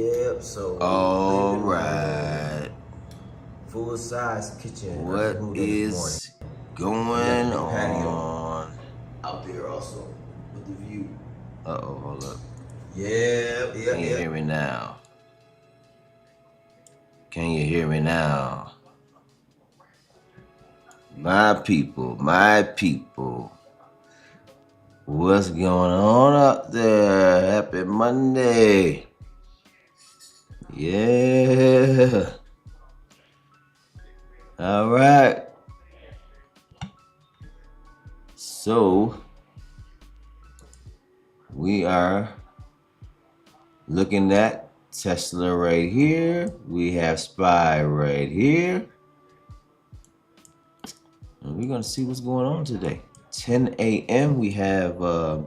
Yep, so All right. full size kitchen. What is going on? Out there also with the view. Uh-oh, hold up. Yeah. Can you hear me now? Can you hear me now? My people. What's going on up there? Happy Monday. Yeah. All right. So, we are looking at Tesla right here. We have SPY right here. And we're going to see what's going on today. 10 a.m. we have a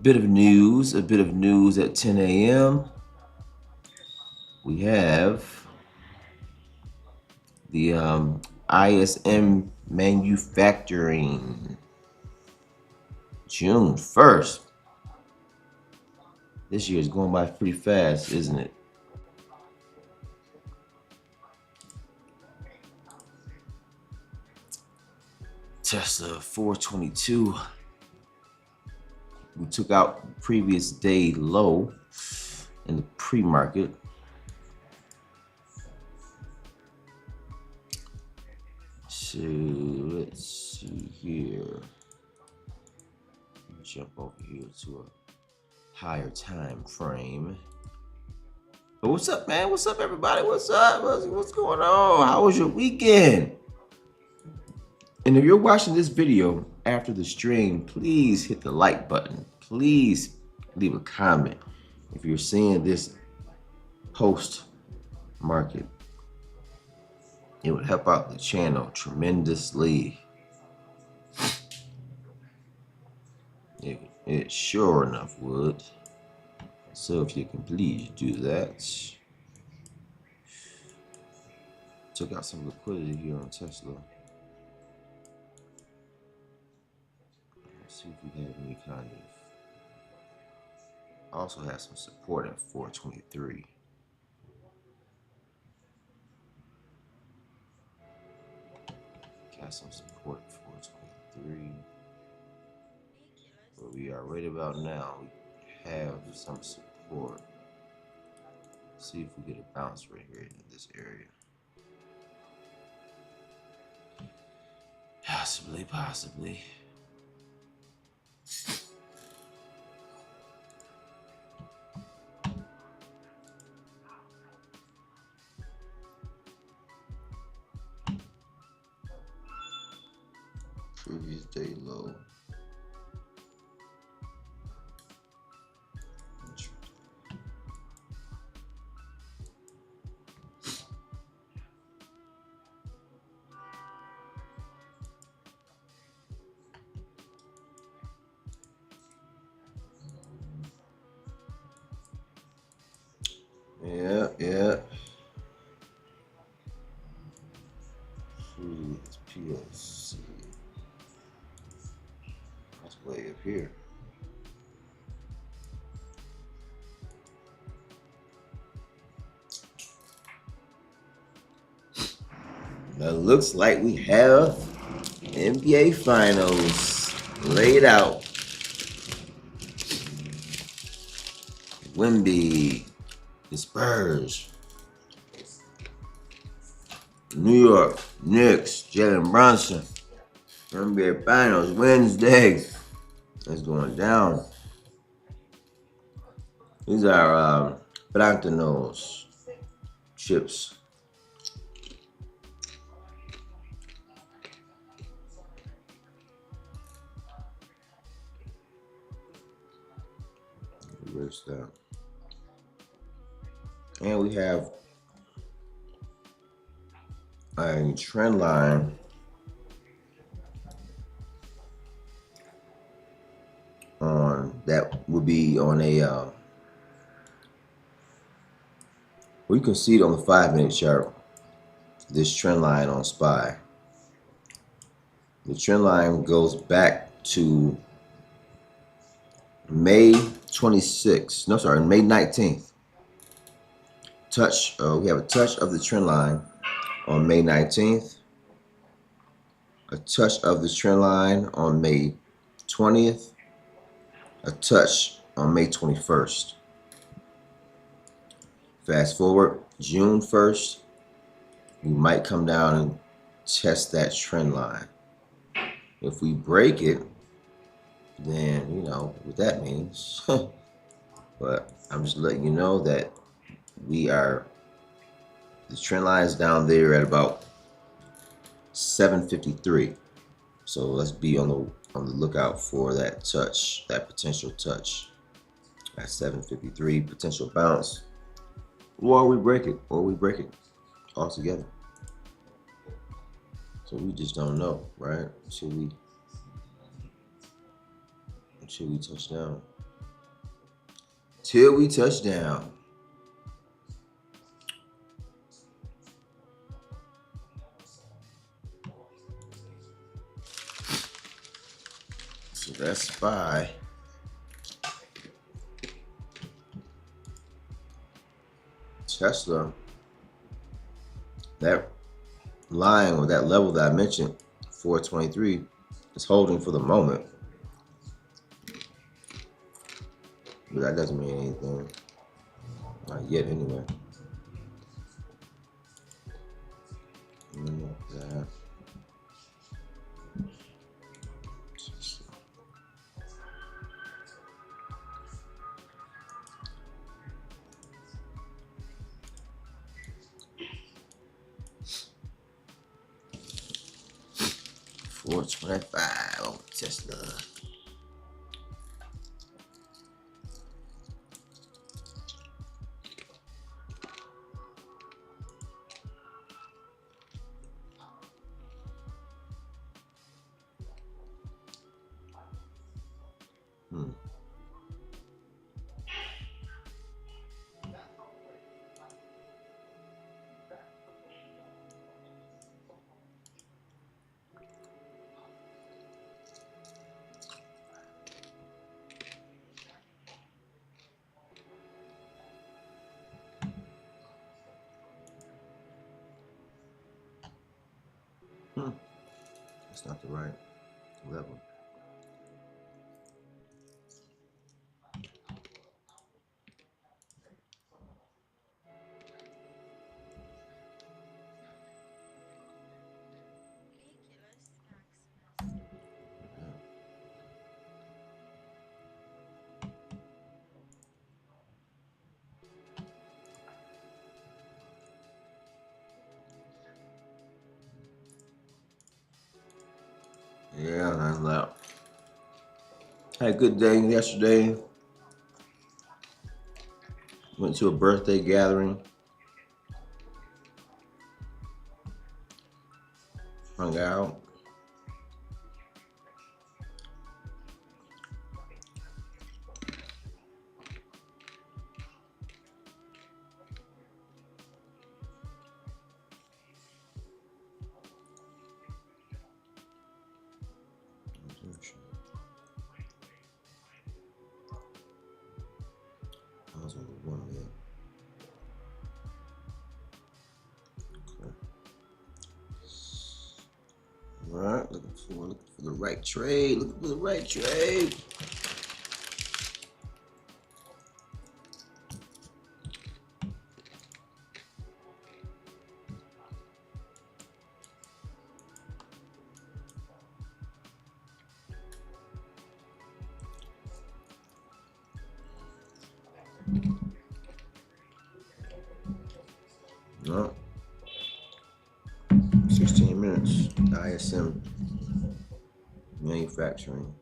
bit of news at 10 a.m. We have the ISM manufacturing June 1st. This year is going by pretty fast, isn't it? Tesla 422. We took out the previous day low in the pre-market. So let's see here. Jump over here to a higher time frame. But what's up, man? What's up, everybody? What's up? What's going on? How was your weekend? And if you're watching this video after the stream, please hit the like button. Please leave a comment if you're seeing this post market. It would help out the channel tremendously. It sure enough would. So if you can please do that. Took out some liquidity here on Tesla. Let's see if we have any kind of. Also has some support at 423. Got some support at 423. But we are right about now. We have some support. Let's see if we get a bounce right here in this area. Possibly. Previous day low. Yeah. It's PLC. That's way up here. That looks like we have NBA Finals laid out. Wemby, the Spurs, New York Knicks, Jalen Brunson, NBA Finals Wednesday. It's going down. These are Plantanos chips. Reverse that. And we have a trend line on that would be on a we can see it on the 5-minute chart. This trend line on SPY. The trend line goes back to May 19th. touch. We have a touch of the trend line on May 19th. A touch of the trend line on May 20th. A touch on May 21st. Fast forward June 1st, we might come down and test that trend line. If we break it, then you know what that means. But I'm just letting you know that the trend line is down there at about 753. So let's be on the lookout for that touch, that potential touch at 753, potential bounce, or we break it altogether. So we just don't know, right? Until we touch down. Till we touch down. So that's SPY. Tesla, that line or that level that I mentioned, 423, is holding for the moment. But that doesn't mean anything. Not yet, anyway. That. 425 on Tesla. That's not the right level. Yeah, that's loud. Had a good day yesterday. Went to a birthday gathering. Hung out. I was on the 1 minute. Okay. All right, looking for the right trade. Looking for the right trade. No. 16 minutes. ISM manufacturing.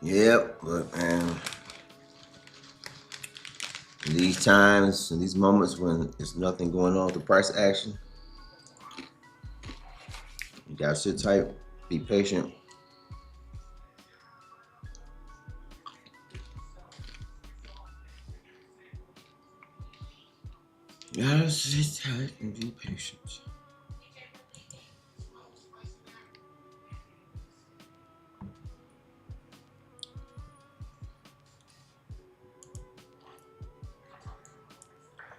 Yep, but man, in these times, in these moments when there's nothing going on with the price action, you gotta sit tight, be patient. You gotta sit tight and be patient.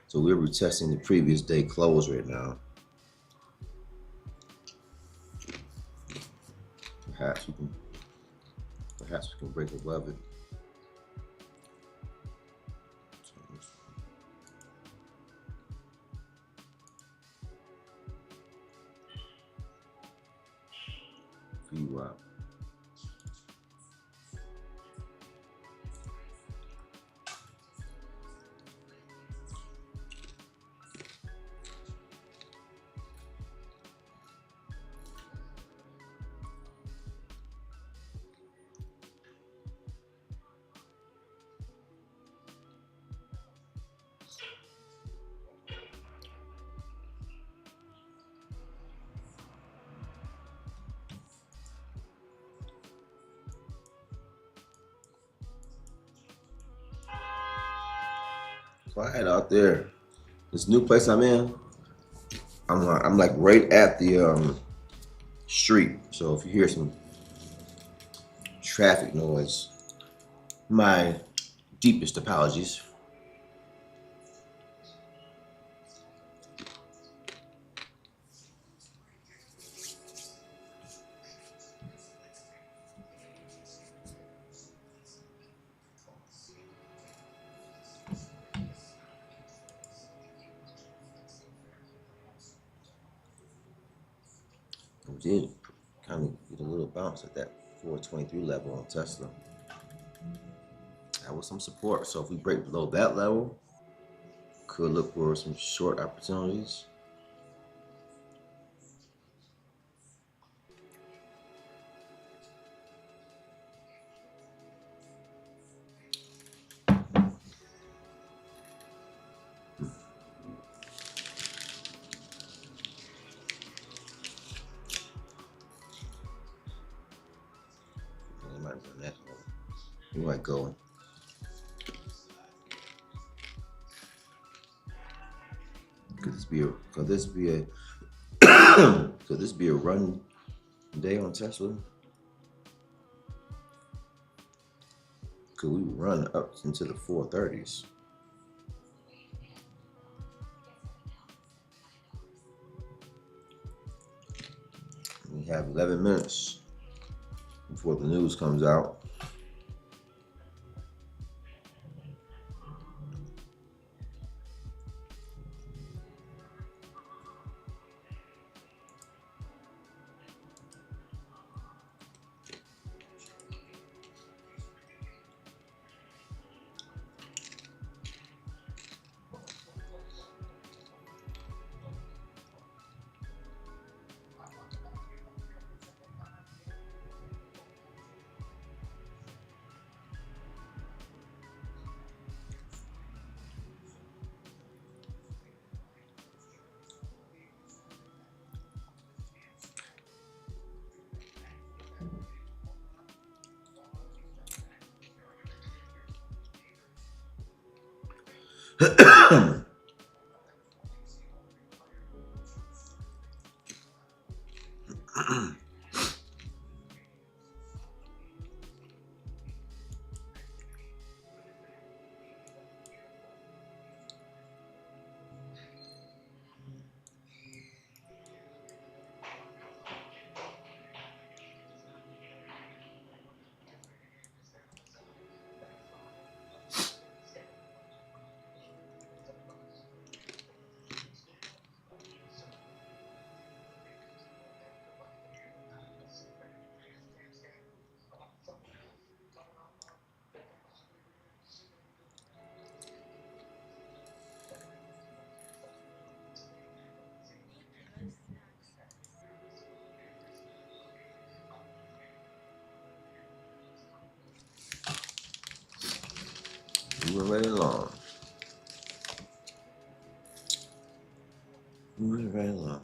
So we're retesting the previous day close right now. Perhaps we can break above it. VWAP. Quiet out there. This new place I'm in, I'm like right at the street. So if you hear some traffic noise, my deepest apologies. We did kind of get a little bounce at that 423 level on Tesla. That was some support. So if we break below that level, could look for some short opportunities. We might run that low. We might go. Could this be a could this be a run day on Tesla? Could we run up into the 430s? We have 11 minutes before the news comes out. Moving right along. Moving right along.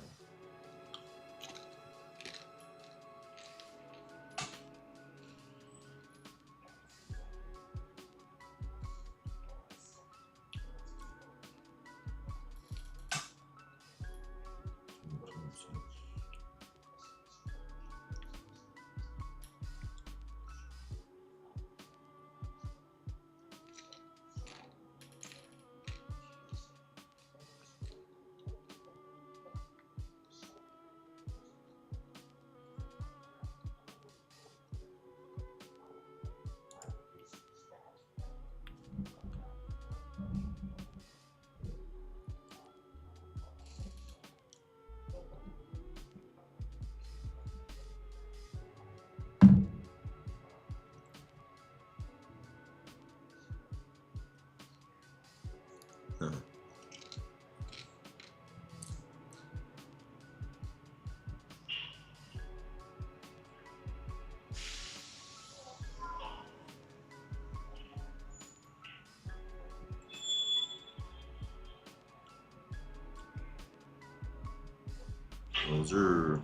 Those are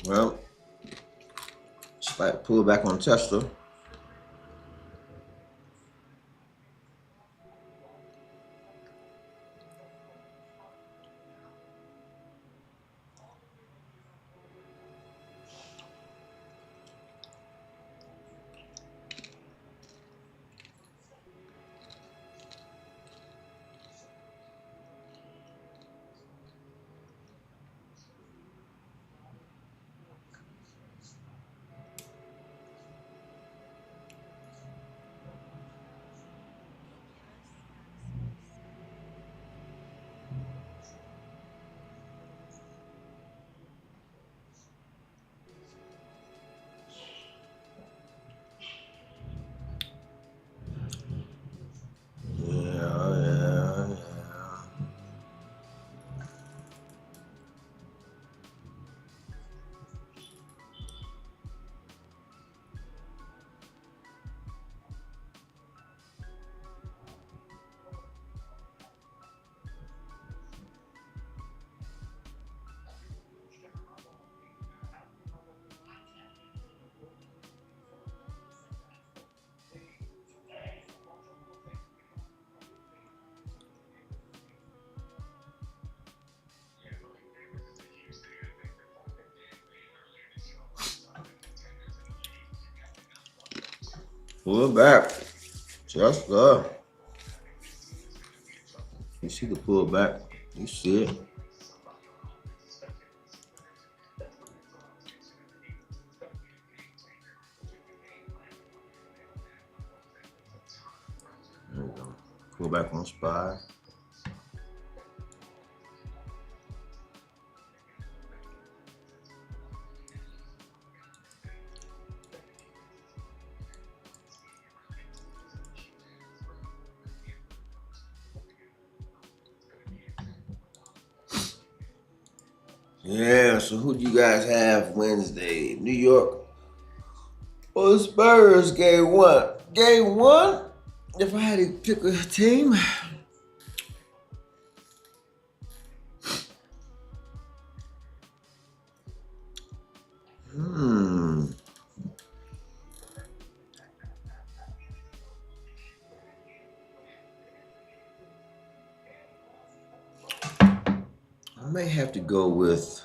well, slight pullback on Tesla. Yeah. Pull it back. Just you see the pullback. You see it. There we go. Pull back on SPY. Yeah, so who do you guys have Wednesday? New York or Spurs game one? Game one? If I had to pick a team. I may have to go with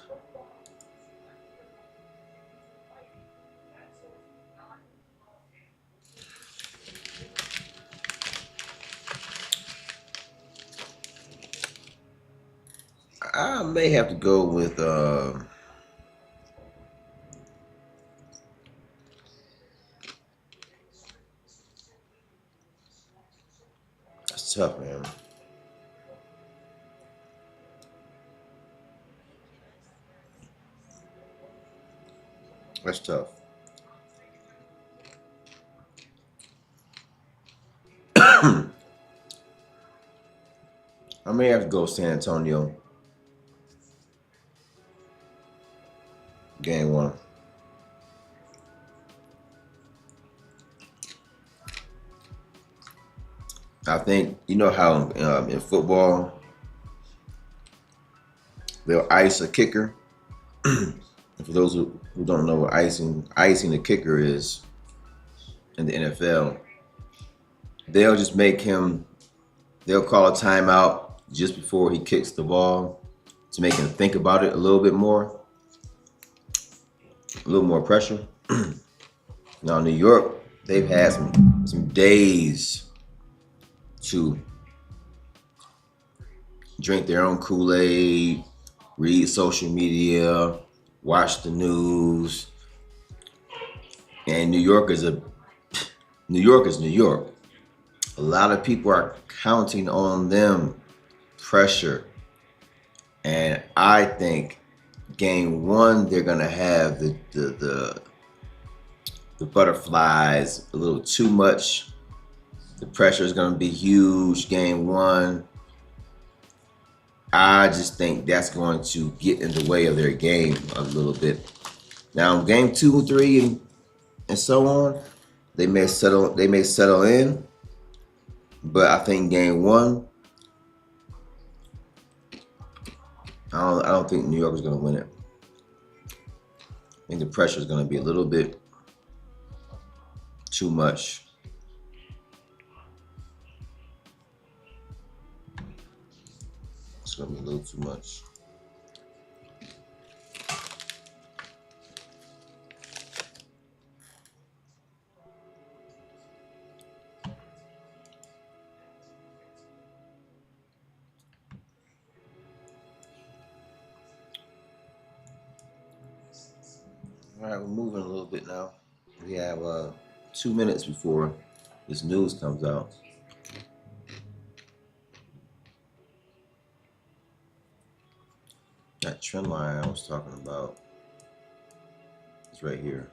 that's tough, man. That's tough. I may have to go San Antonio. Game 1. I think, you know how in football, they'll ice a kicker. For those who don't know what icing the kicker is in the NFL, they'll just make him, they'll call a timeout just before he kicks the ball to make him think about it a little bit more, a little more pressure. Now, New York, they've had some days to drink their own Kool-Aid, read social media, watch the news. And New York is New York. A lot of people are counting on them. Pressure. And I think game 1, they're gonna have the butterflies a little too much. The pressure is gonna be huge game 1. I just think that's going to get in the way of their game a little bit. Now, game 2, 3, and so on, they may settle in, but I think game 1, I don't think New York is going to win it. I think the pressure is going to be a little bit too much. It's going to be a little too much. All right, we're moving a little bit now. We have 2 minutes before this news comes out. That trend line I was talking about is right here.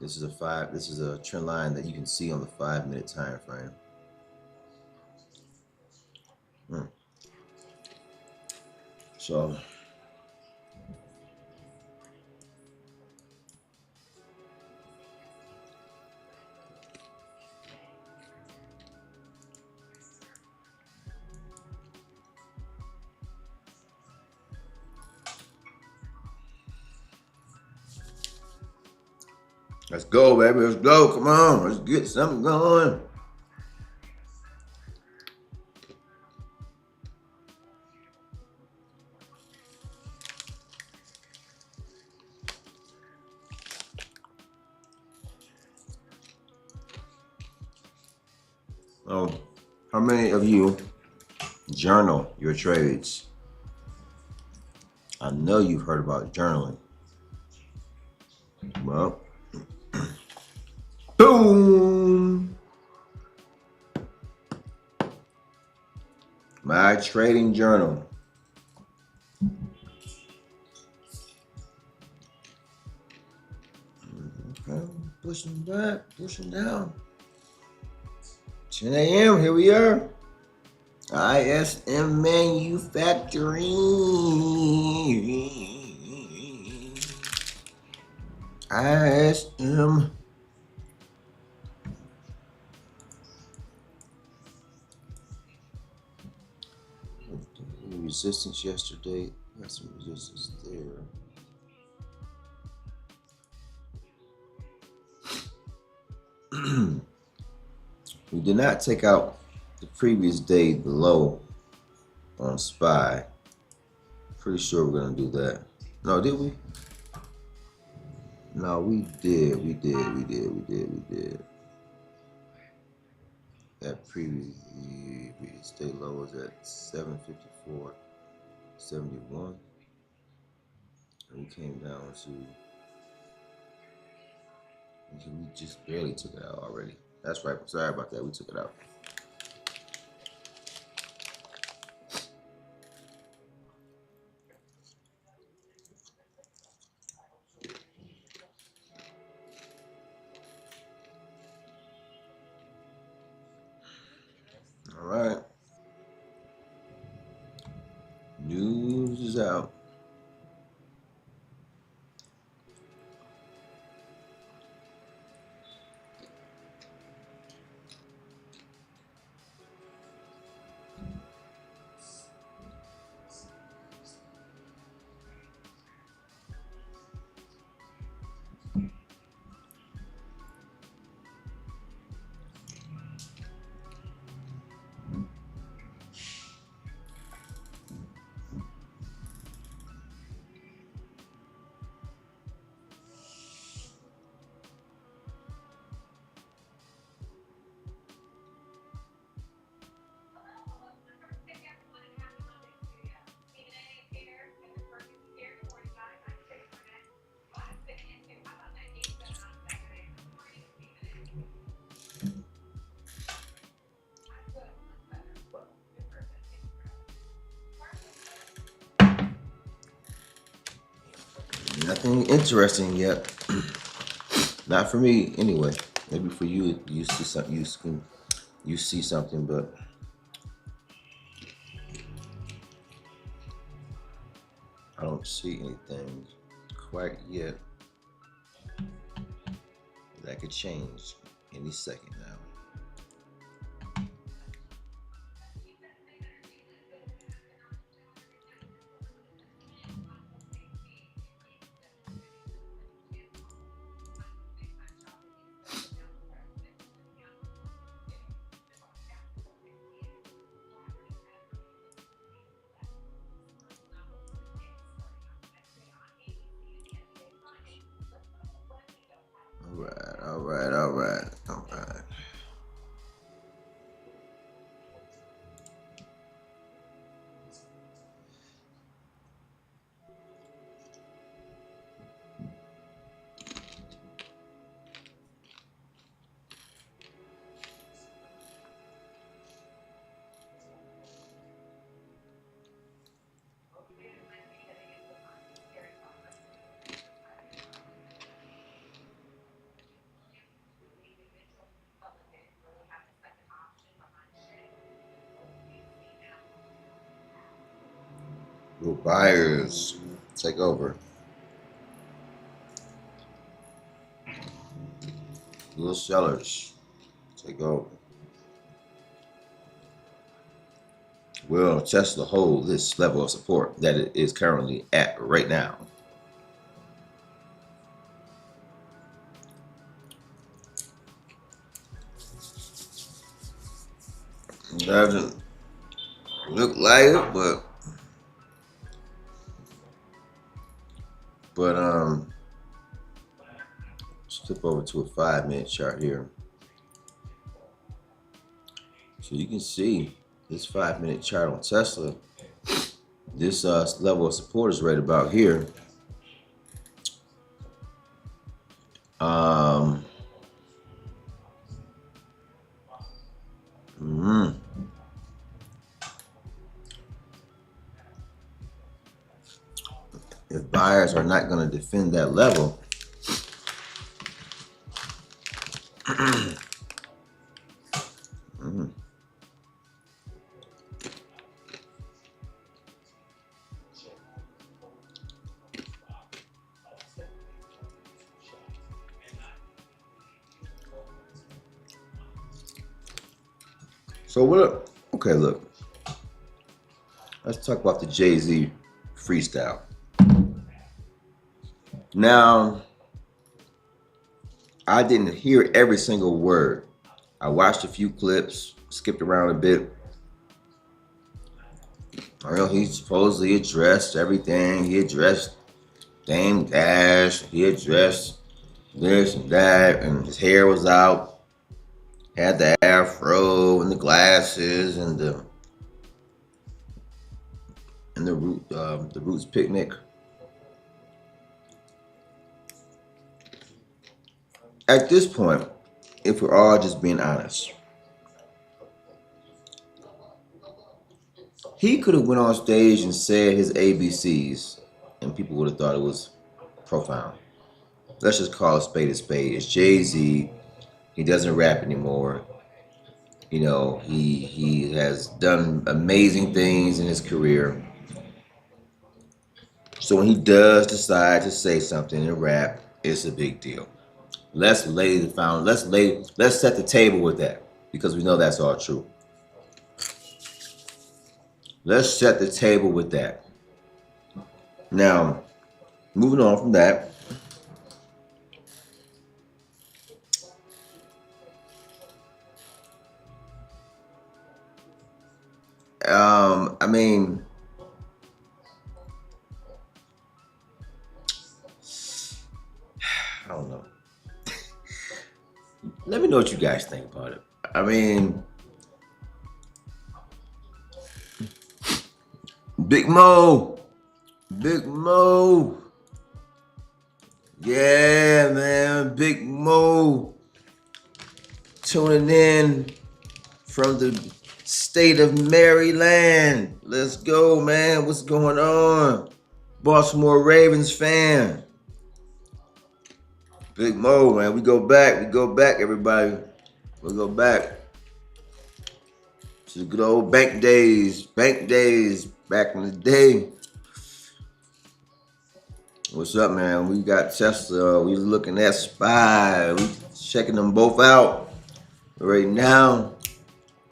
This is a trend line that you can see on the 5-minute time frame. So let's go, baby. Let's go. Come on. Let's get something going. Oh, how many of you journal your trades? I know you've heard about journaling. Well, boom! My trading journal. Okay, pushing back, pushing down. 10 a.m. Here we are. ISM Manufacturing. ISM. Resistance yesterday. Got some resistance there. We did not take out the previous day below on SPY. Pretty sure we're gonna do that. No, did we? No, we did. That previous day low was at 754.71. And we came down to, we just barely took it out already. That's right. Sorry about that. We took it out. right. News is out. Nothing interesting yet. Not for me, anyway. Maybe for you, you see something. You see something, but I don't see anything quite yet. That could change any second now. All right, all right, all right. Will buyers take over? Will sellers take over? Will Tesla hold this level of support that it is currently at right now? It doesn't look like it, but let's flip over to a 5-minute chart here. So you can see this 5-minute chart on Tesla. This level of support is right about here. If buyers are not going to defend that level, so what? Okay, look. Let's talk about the Jay-Z freestyle. Now, I didn't hear every single word. I watched a few clips, skipped around a bit. I know he supposedly addressed everything. He addressed Dame Dash. He addressed this and that, and his hair was out. Had the afro and the glasses and the Roots picnic. At this point, if we're all just being honest, he could have went on stage and said his ABCs, and people would have thought it was profound. Let's just call a spade a spade. It's Jay-Z. He doesn't rap anymore. You know, he has done amazing things in his career. So when he does decide to say something in rap, it's a big deal. Let's lay the found. Let's set the table with that because we know that's all true. Let's set the table with that. Now, moving on from that, I mean, I don't know. Let me know what you guys think about it. I mean, Big Mo, Big Mo, yeah, man, Big Mo, tuning in from the state of Maryland. Let's go, man. What's going on? Baltimore Ravens fan. Big Mo, man. We go back, everybody. We go back to the good old bank days back in the day. What's up, man? We got Tesla. We looking at SPY. We checking them both out right now.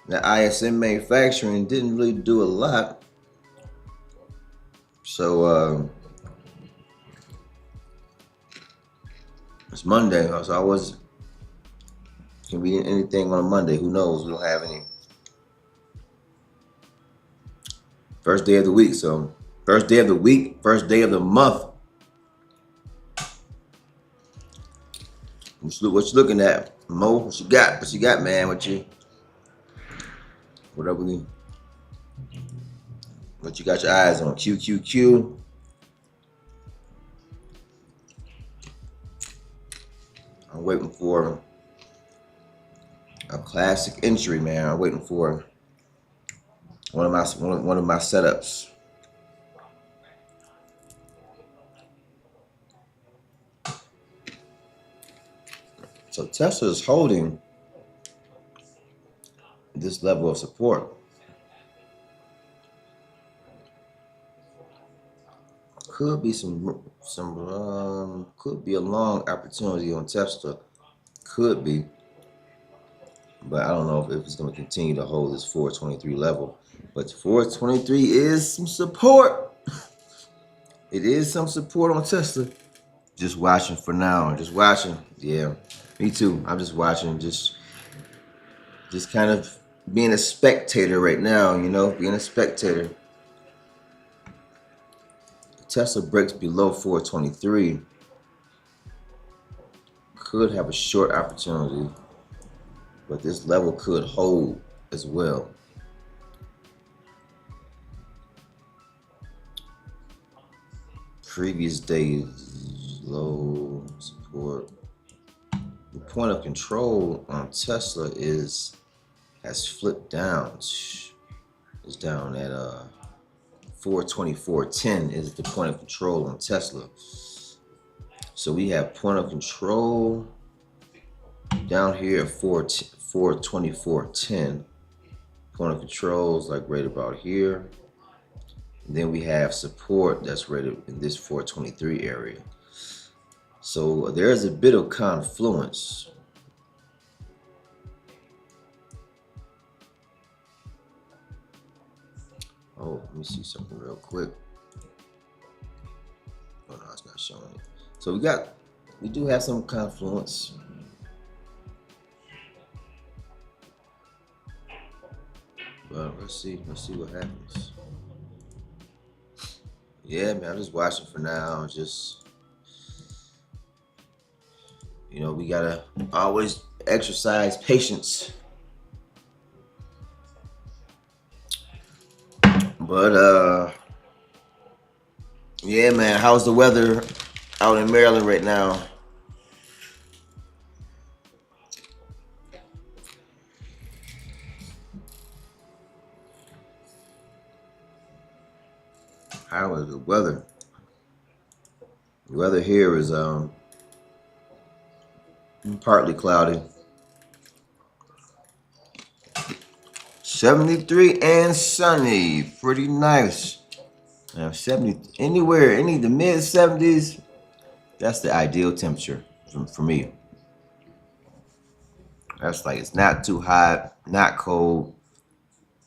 The ISM manufacturing didn't really do a lot. So it's Monday, so I was can be anything on a Monday. Who knows? We don't have any. First day of the week, so first day of the week, first day of the month. What you looking at, Mo? What you got? What you got, man? What you got your eyes on? QQQ. I'm waiting for a classic entry, man. I'm waiting for one of my setups. So Tesla is holding this level of support. Could be could be a long opportunity on Tesla. Could be. But I don't know if it's going to continue to hold this 423 level. But 423 is some support. It is some support on Tesla. Just watching for now. Just watching. Yeah, me too. I'm just watching. Just kind of being a spectator right now, you know, being a spectator. Tesla breaks below 423. Could have a short opportunity, but this level could hold as well. Previous days low support. The point of control on Tesla has flipped down. It's down at 424.10 is the point of control on Tesla. So we have point of control down here at 424.10. Point of control is like right about here. And then we have support that's right in this 423 area. So there's a bit of confluence. Oh, let me see something real quick. Oh no, it's not showing it. So we do have some confluence. But let's see what happens. Yeah, man, I'm just watching for now. Just, you know, we gotta always exercise patience. But yeah, man, how's the weather out in Maryland right now? How is the weather? The weather here is partly cloudy. 73 and sunny. Pretty nice. Now 70 anywhere, the mid 70s. That's the ideal temperature for me. That's like it's not too hot, not cold.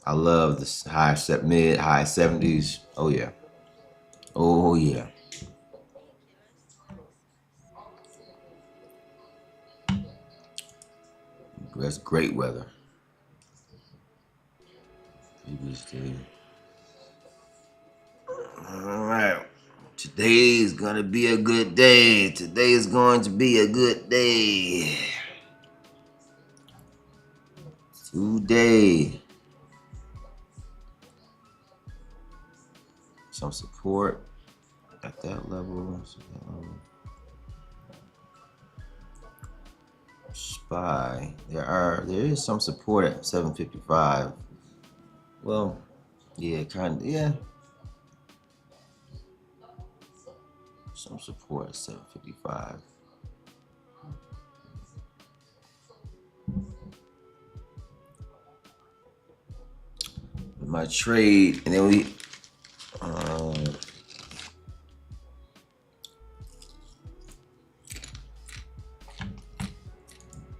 I love this high 70s. Oh yeah. Oh yeah. That's great weather. All right. Today's gonna be a good day. Today is going to be a good day. Today. Some support at that level. SPY. There is some support at 755. Well, yeah, yeah. Some support at 755. My trade, and then we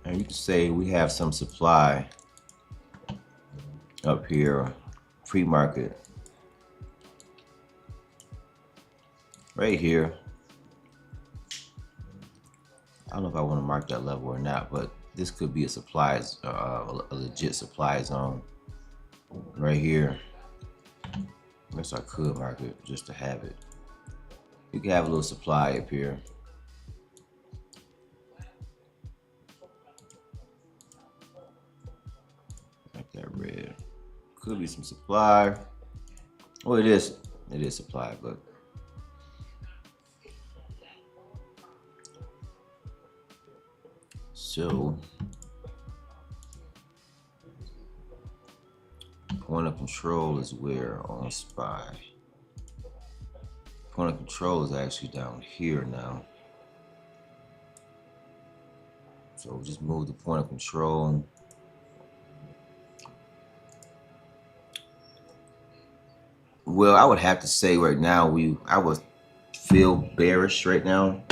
and you can say we have some supply up here, pre-market, right here. I don't know if I want to mark that level or not, but this could be a supplies, a legit supply zone right here. I guess I could mark it just to have it. You can have a little supply up here. Like that red. Could be some supply. Well, it is supply, but so point of control is where on SPY. Point of control is actually down here now. So just move the point of control. Well, I would have to say right now I would feel bearish right now.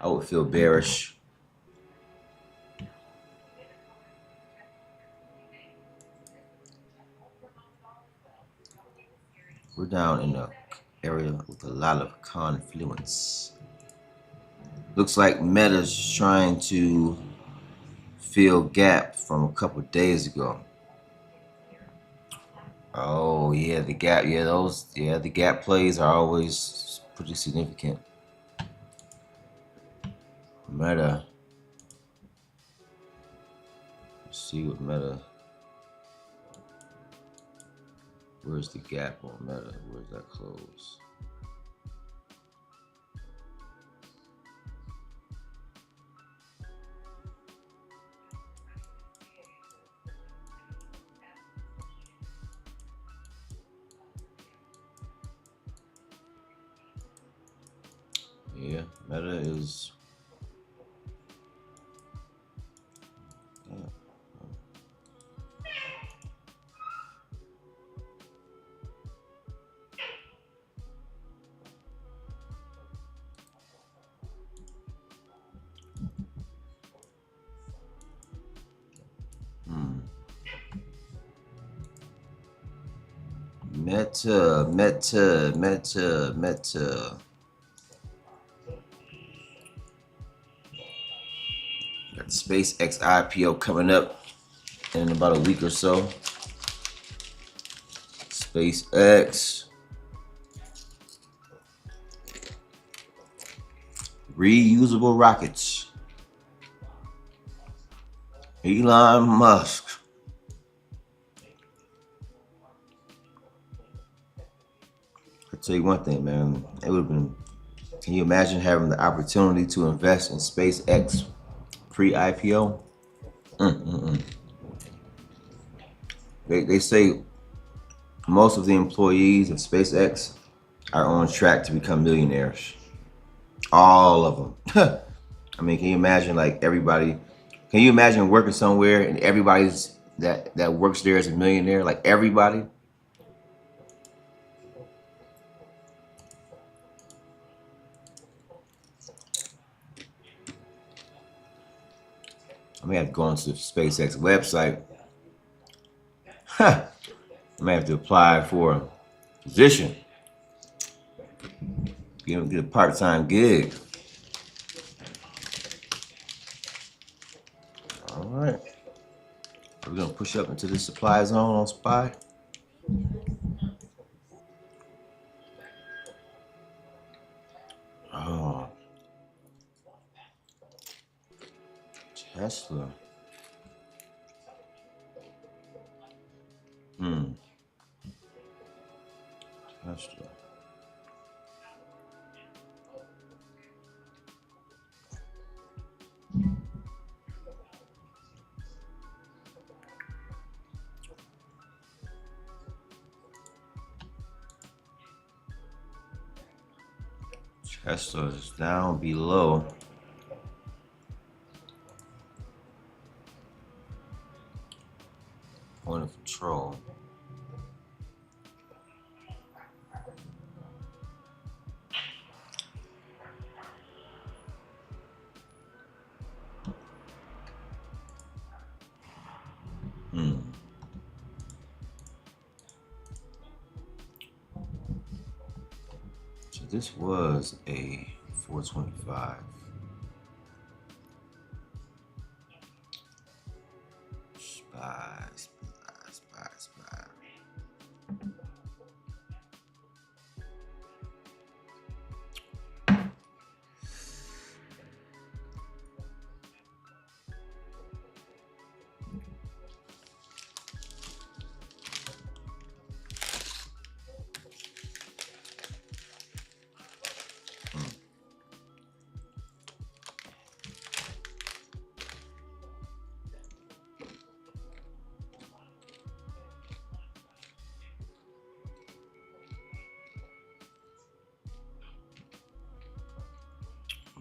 I would feel bearish. We're down in an area with a lot of confluence. Looks like Meta's trying to fill gap from a couple days ago. Oh yeah, the gap. Yeah, the gap plays are always pretty significant. Meta. Let's see what Meta. Where's the gap on Meta? Where's that close? Yeah, Meta is. Meta. Got the SpaceX IPO coming up in about a week or so. SpaceX. Reusable rockets. Elon Musk. I'll tell you one thing, man. It would have been. Can you imagine having the opportunity to invest in SpaceX pre-IPO? They say most of the employees of SpaceX are on track to become millionaires. All of them. I mean, can you imagine like everybody? Can you imagine working somewhere and everybody's that works there as a millionaire, like everybody. I may have to go onto the SpaceX website. Huh. I may have to apply for a position. Get a part-time gig. All right. We're gonna push up into the supply zone on Spy. Oh, Tesla. Hmm. Tesla. Tesla is down below. Point of control. Hmm. So this was a 425. Spy, spy, spy, spy.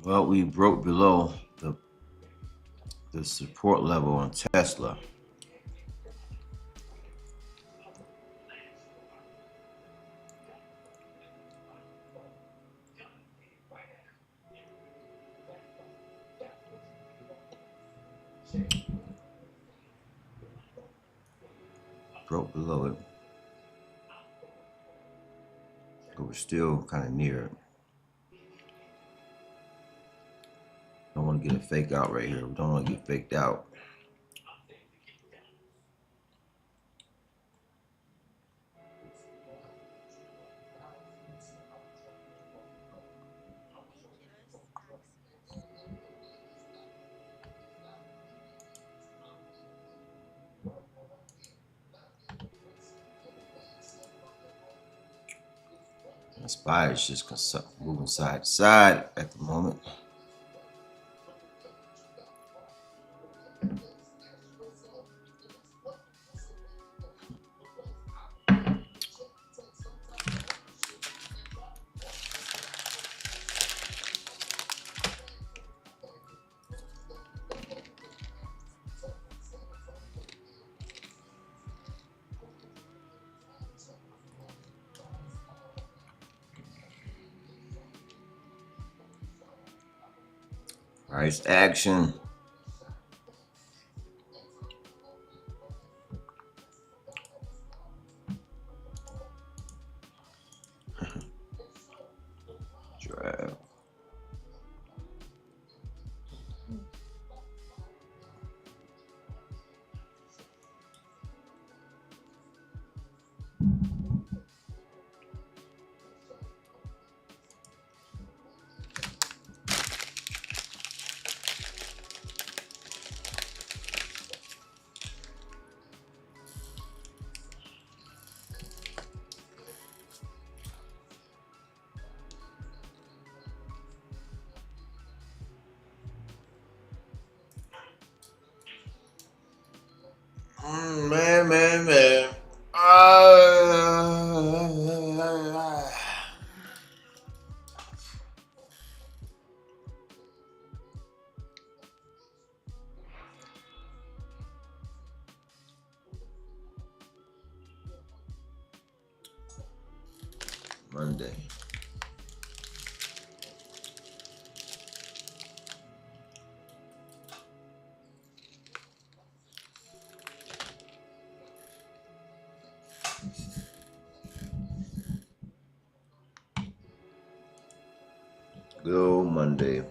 Well, we broke below the support level on Tesla. Broke below it. But we're still kind of near it. Don't want to get a fake out right here. We don't want to get faked out. The SPY is just moving side to side at the moment. Price action. Drag. Man. Monday. Good old Monday.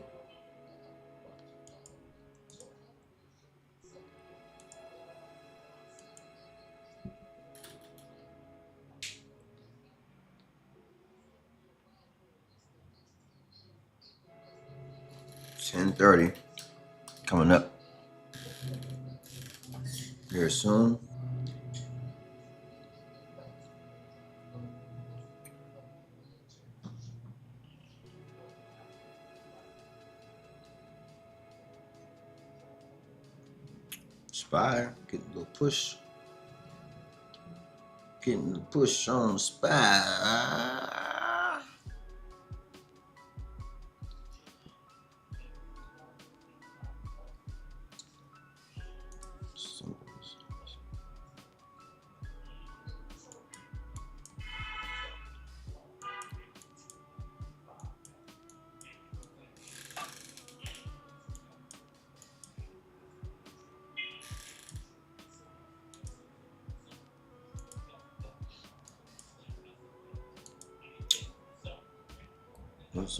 $10:30 coming up here soon. Spy, getting a little push. Getting the push on Spy.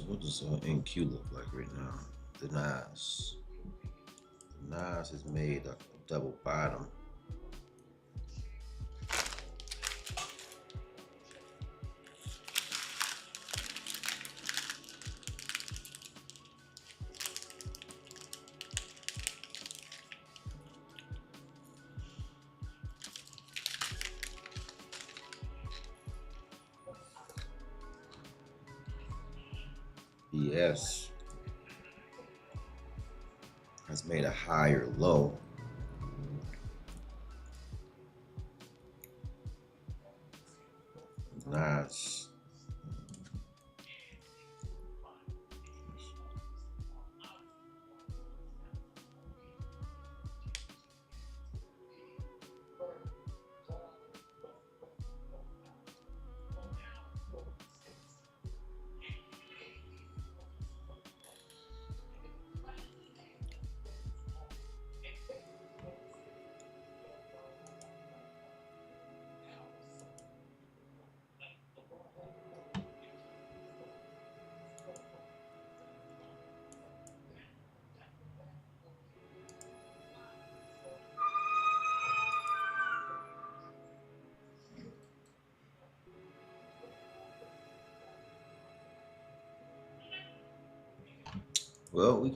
What does NQ look like right now? The Nas. The Nas has made a double bottom. BS has made a higher low. Nas. Well,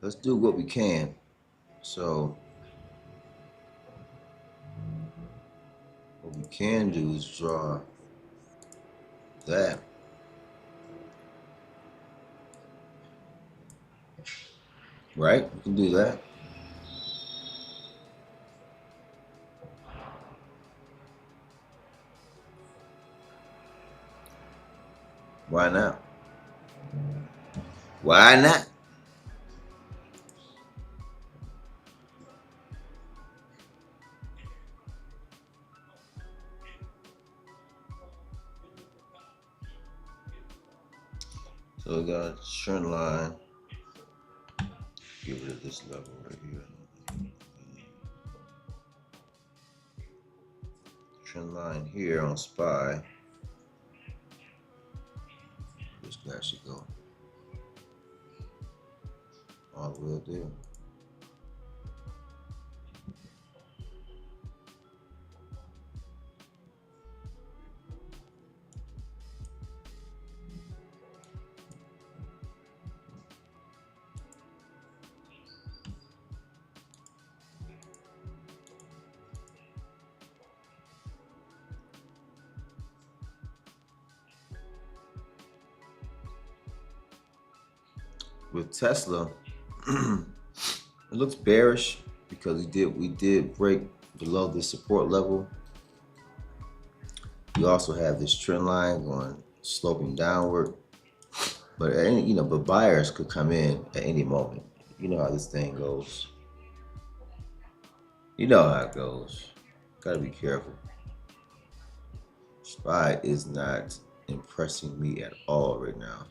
let's do what we can. So what we can do is draw that. Right? We can do that. Why not? Why not? So we got a trend line. Get rid of this level right here. Trend line here on SPY. This guy should go all the way up there. With Tesla, it looks bearish because we did break below the support level. We also have this trend line going sloping downward, but but buyers could come in at any moment. You know how this thing goes. You know how it goes. Gotta be careful. SPY is not impressing me at all right now.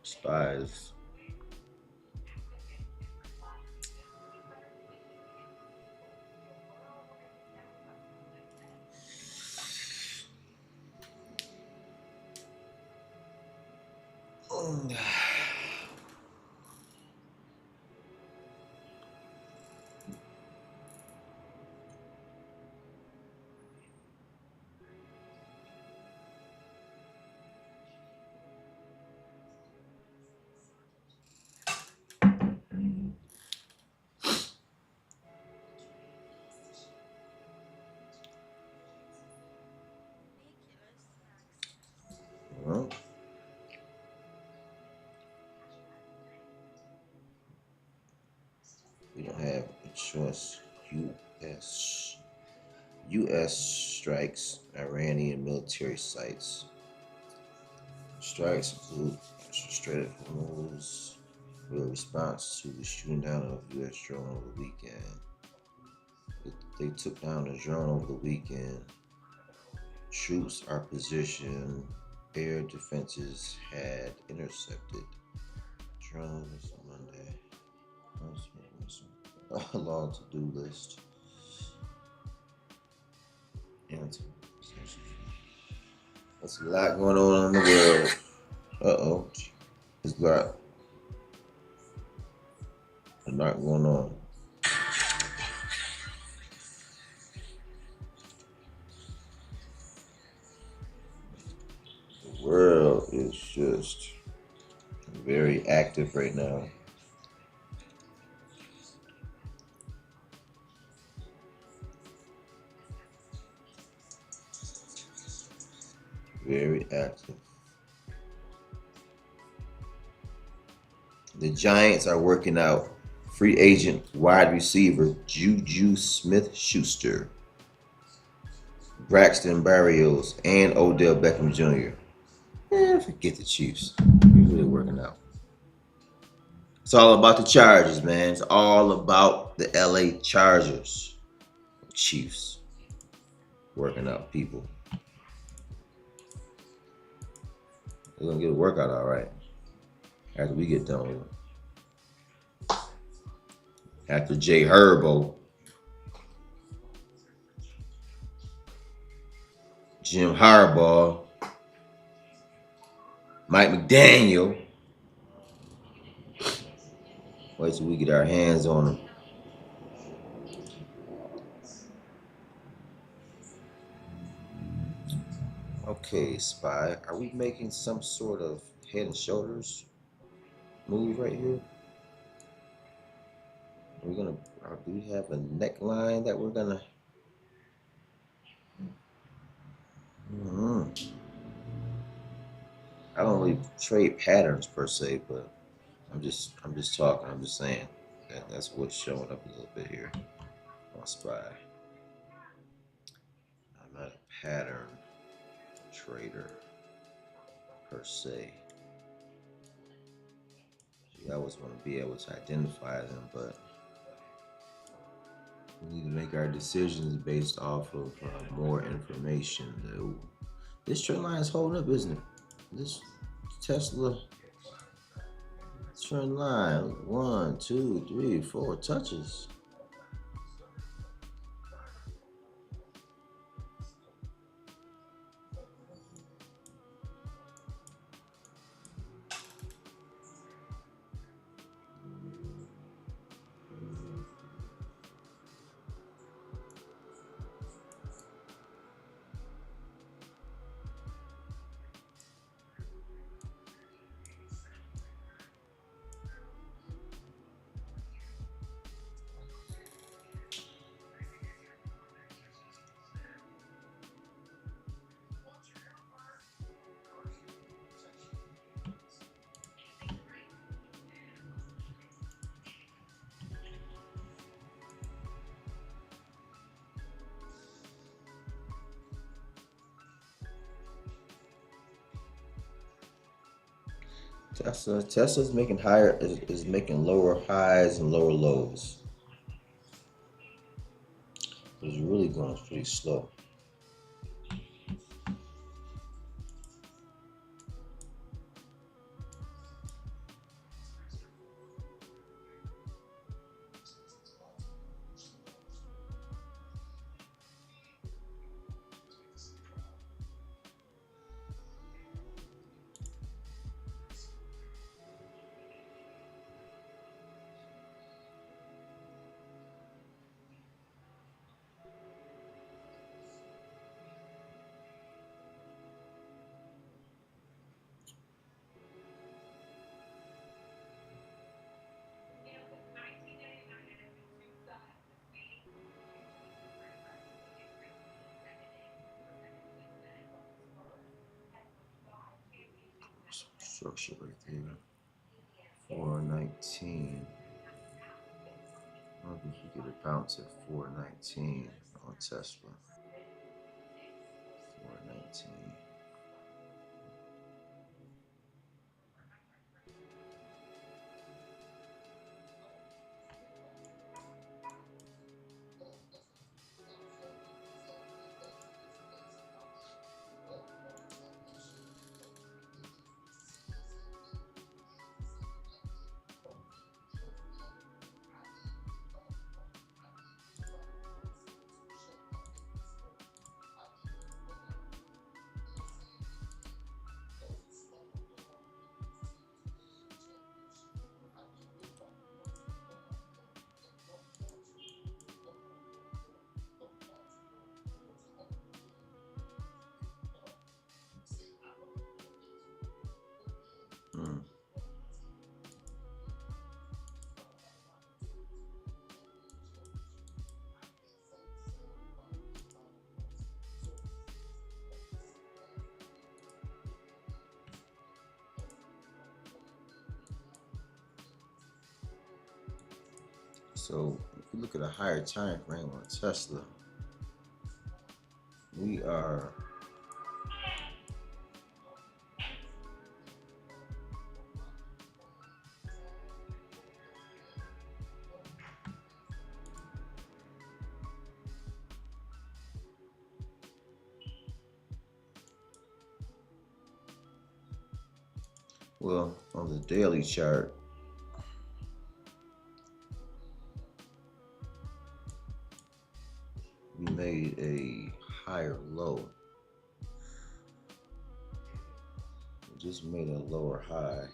SPY is well, we don't have insurance. U.S. strikes Iranian military sites. Strikes include Strait of Hormuz with a response to the shooting down of U.S. drone over the weekend. They took down a drone over the weekend. Troops are positioned. Air defenses had intercepted drones on Monday. A long to-do list. There's a lot going on in the world. Uh-oh. There's a lot going on. The world is just very active right now. Very active. The Giants are working out free agent wide receiver Juju Smith-Schuster, Braxton Berrios, and Odell Beckham Jr. Forget the Chiefs. They're really working out. It's all about the Chargers, man. It's all about the LA Chargers. Chiefs. Working out people. They're going to get a workout all right after we get done with it. After Jay Herbo, Jim Harbaugh, Mike McDaniel. Wait till we get our hands on them. Okay, SPY, are we making some sort of head and shoulders move right here? Do we have a neckline that we're gonna? I don't really trade patterns per se, but I'm just talking. I'm just saying that's what's showing up a little bit here on SPY. I'm not a pattern trader per se. I always want to be able to identify them, but we need to make our decisions based off of more information. Though this trend line is holding up, isn't it? This Tesla trend line, 1, 2, 3, 4 touches. Tesla's making is making lower highs and lower lows. It's really going pretty slow. Structure right there. 419. I don't think you get a bounce at 419 on Tesla. 419. Mm. So if you look at a higher time frame on Tesla, we are well on the daily chart. We made a higher low. We just made a lower high.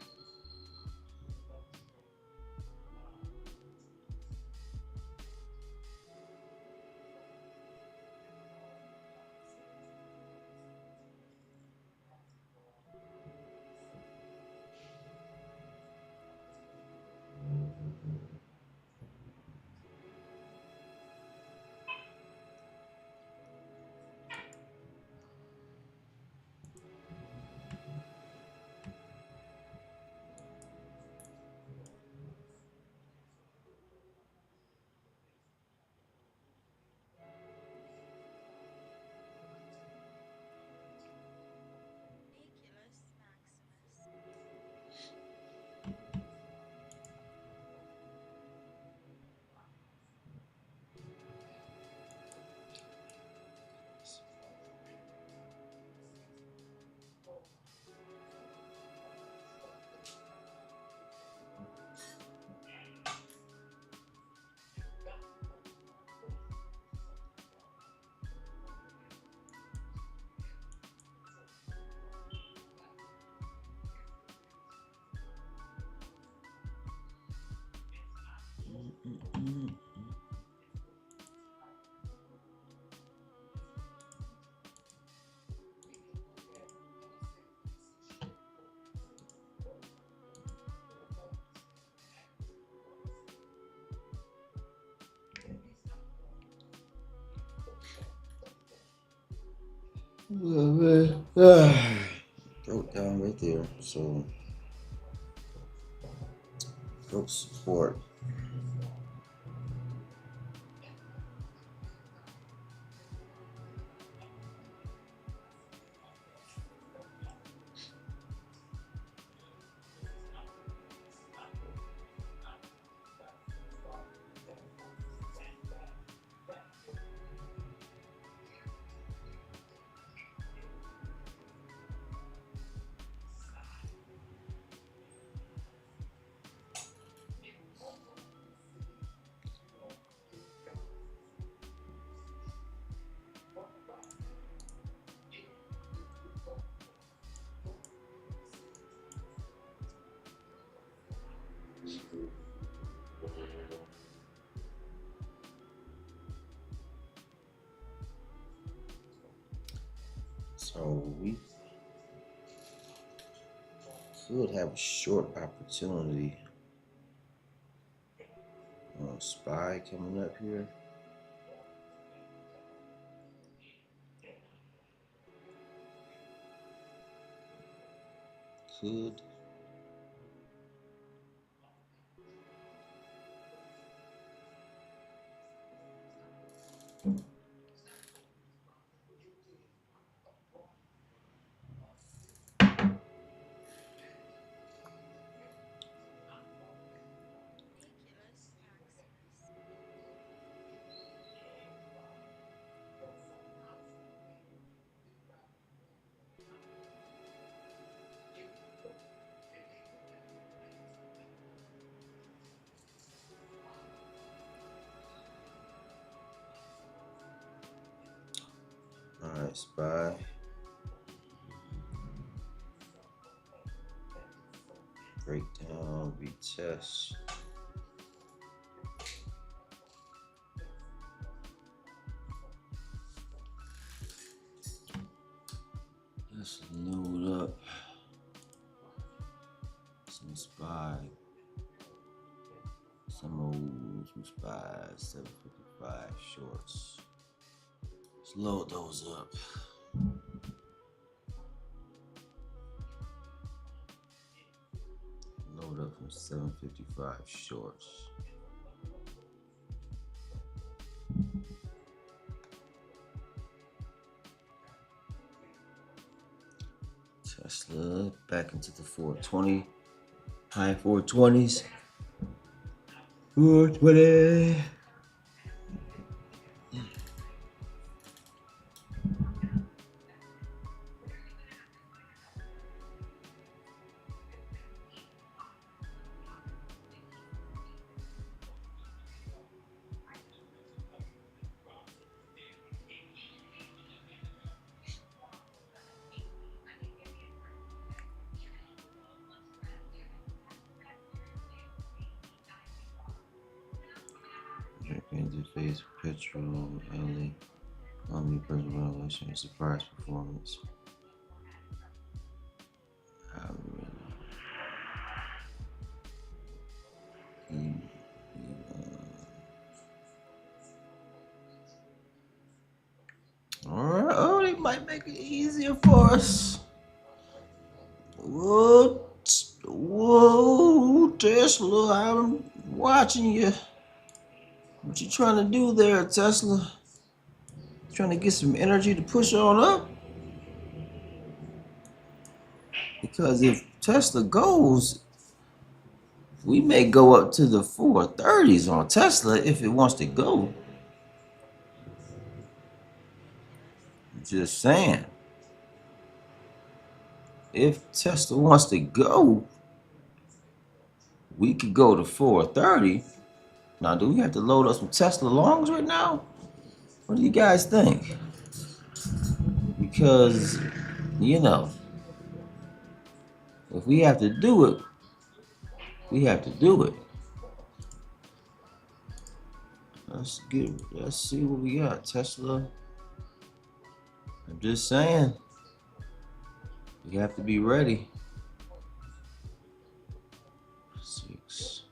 Broke down right there. So broke support. So we could have a short opportunity on SPY coming up here. Could. All right, SPY. Breakdown, retest. Let's load up some SPY. Some SPY 755 shorts. Let's load those up. Load up from 755 shorts. Tesla back into the 420, high 420s. 420. Interface, petrol, LA, omnipresent revelation, surprise performance. Alright, oh, they might make it easier for us. Whoa, Tesla, I'm watching you. What you trying to do there, Tesla? Trying to get some energy to push on up? Because if Tesla goes, we may go up to the 430s on Tesla if it wants to go. Just saying. If Tesla wants to go, we could go to 430. Now, do we have to load up some Tesla longs right now? What do you guys think? Because, you know, if we have to do it, we have to do it. Let's see what we got. Tesla. I'm just saying. We have to be ready. 6.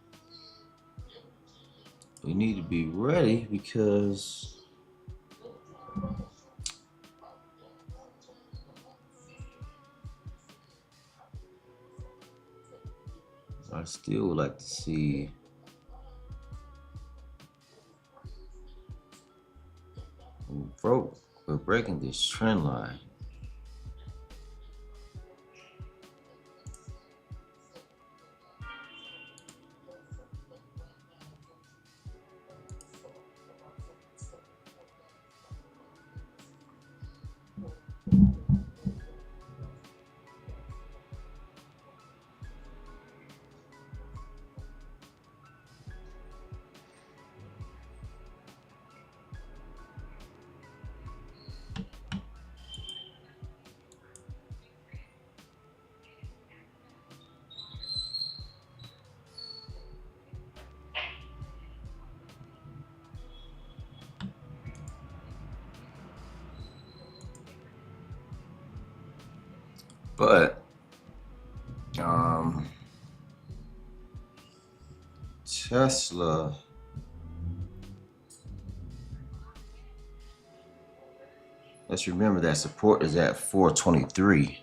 We need to be ready because I still would like to see we're breaking this trend line. But Tesla, let's remember that support is at 423.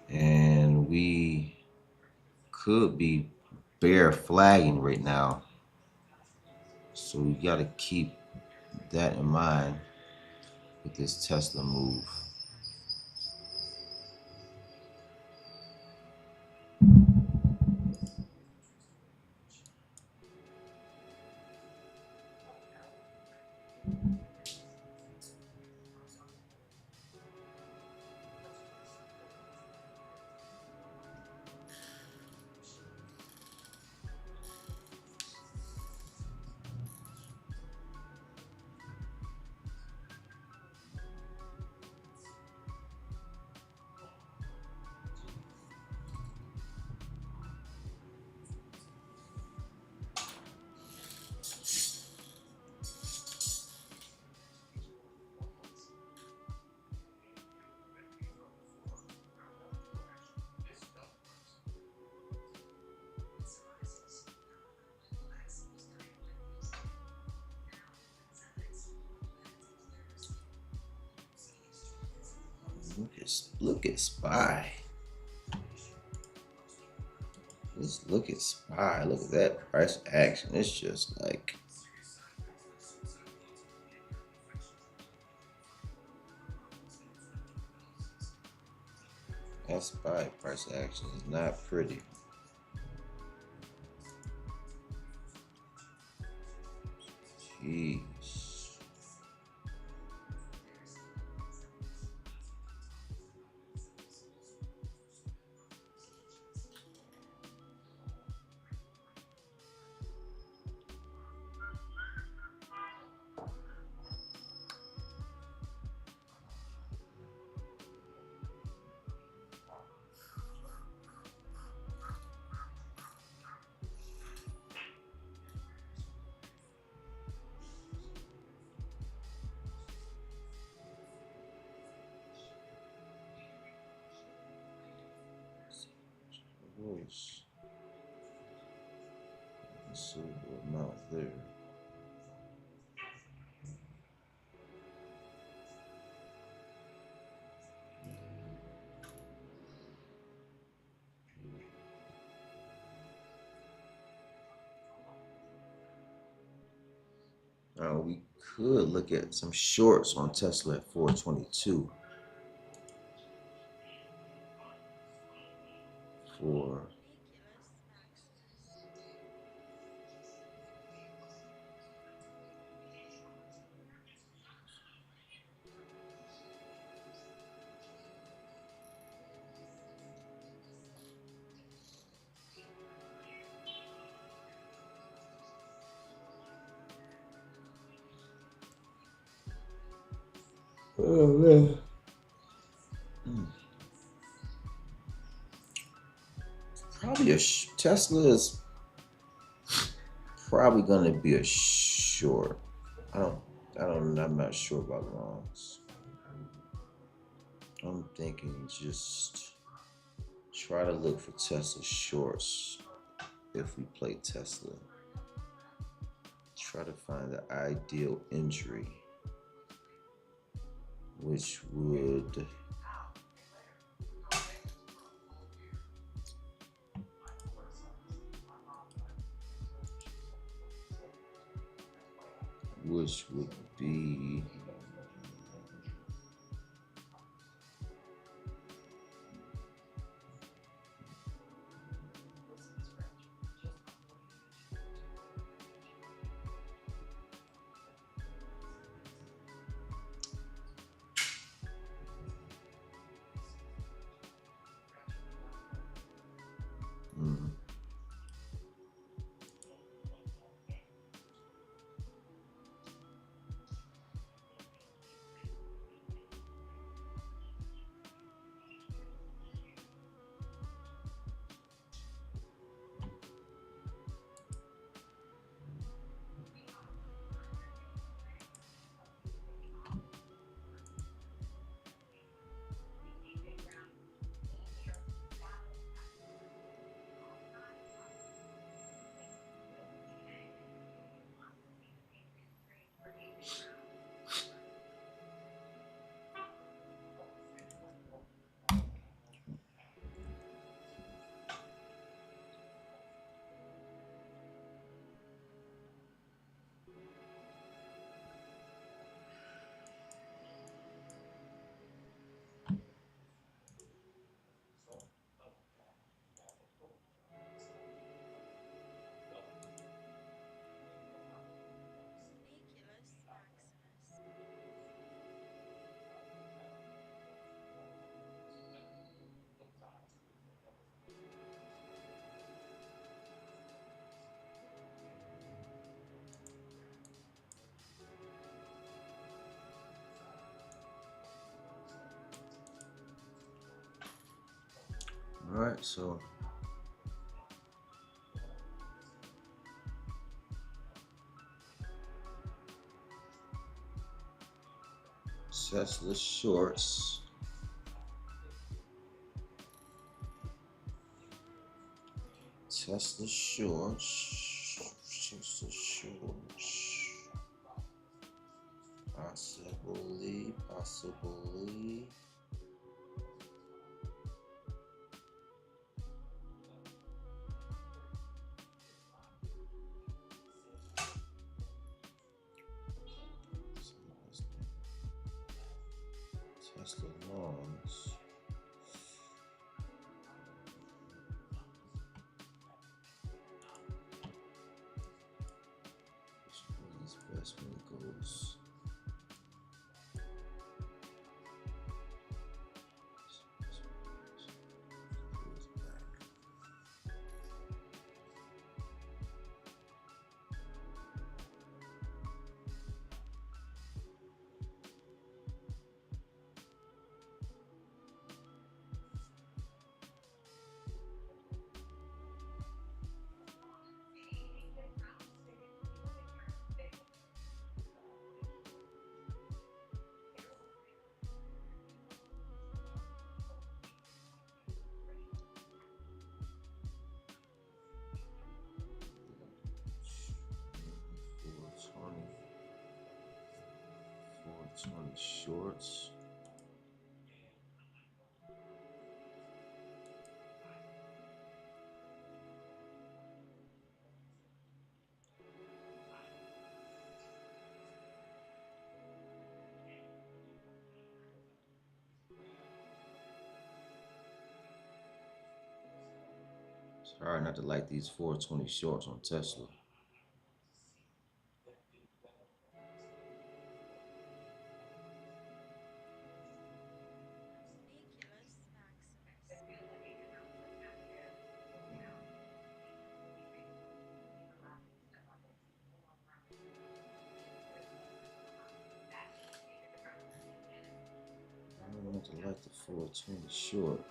And we could be bear flagging right now. So we got to keep that in mind with this Tesla move. Look at SPY. Let's look at SPY. Look at that price action. It's just like that SPY price action is not pretty. Jeez. Silver amount there. Now we could look at some shorts on Tesla at 422 for oh man. Probably Tesla is probably gonna be a short. I'm not sure about longs. I'm thinking just try to look for Tesla shorts if we play Tesla. Try to find the ideal entry, which would be All right, so Tesla shorts. Tesla shorts. Tesla shorts. Possibly. Tesla longs. Which one is best when it goes? Goes back. Four twenty shorts. It's hard not to like these 420 shorts on Tesla. I don't want to like the 420 short.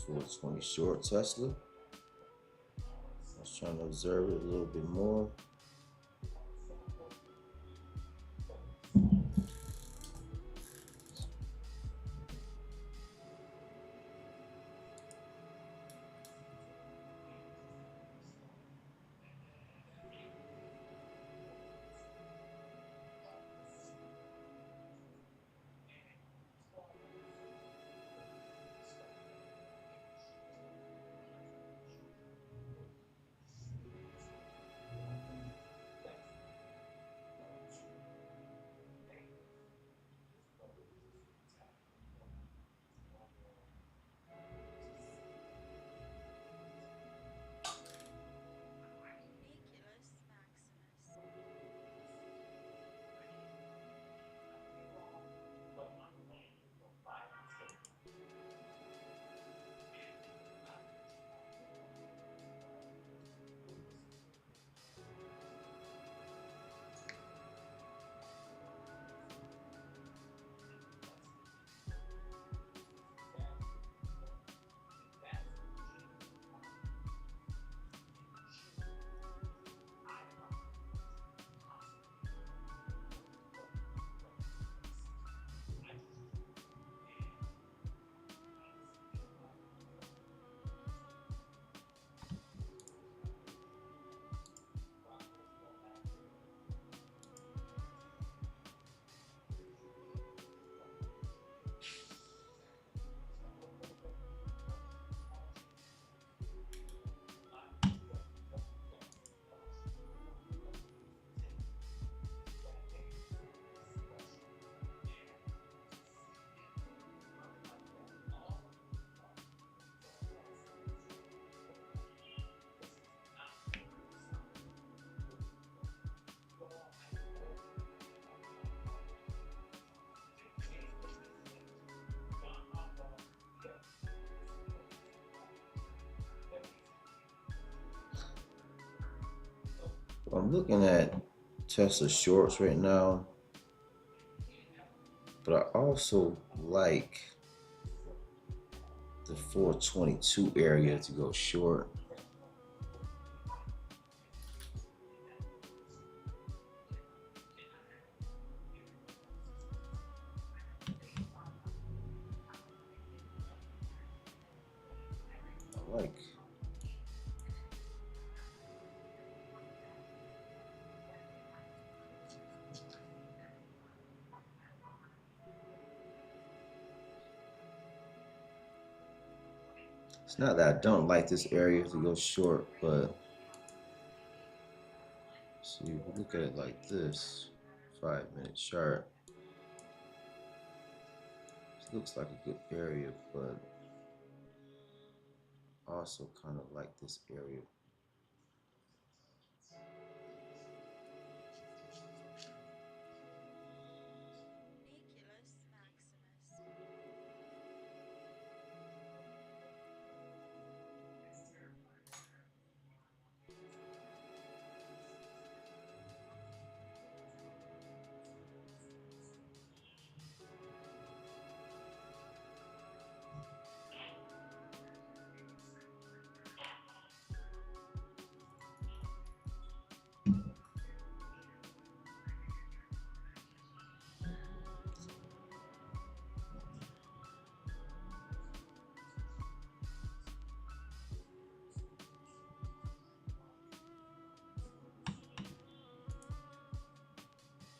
Four twenty short Tesla. I was trying to observe it a little bit more. I'm looking at Tesla shorts right now, but I also like the 422 area to go short. I like. It's not that I don't like this area to go short, but see, if we look at it like this, 5-minute chart, it looks like a good area, but also kind of like this area.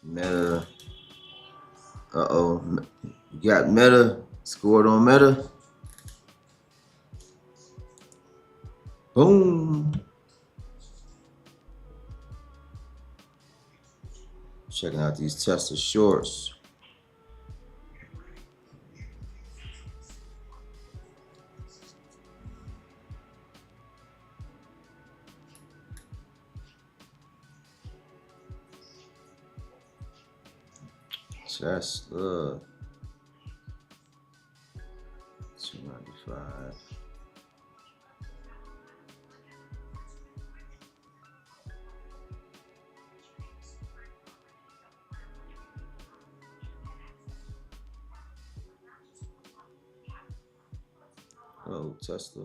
Meta. Uh-oh. You got Meta. Scored on Meta. Boom. Checking out these Tesla shorts. Tesla. 295. Oh, Tesla.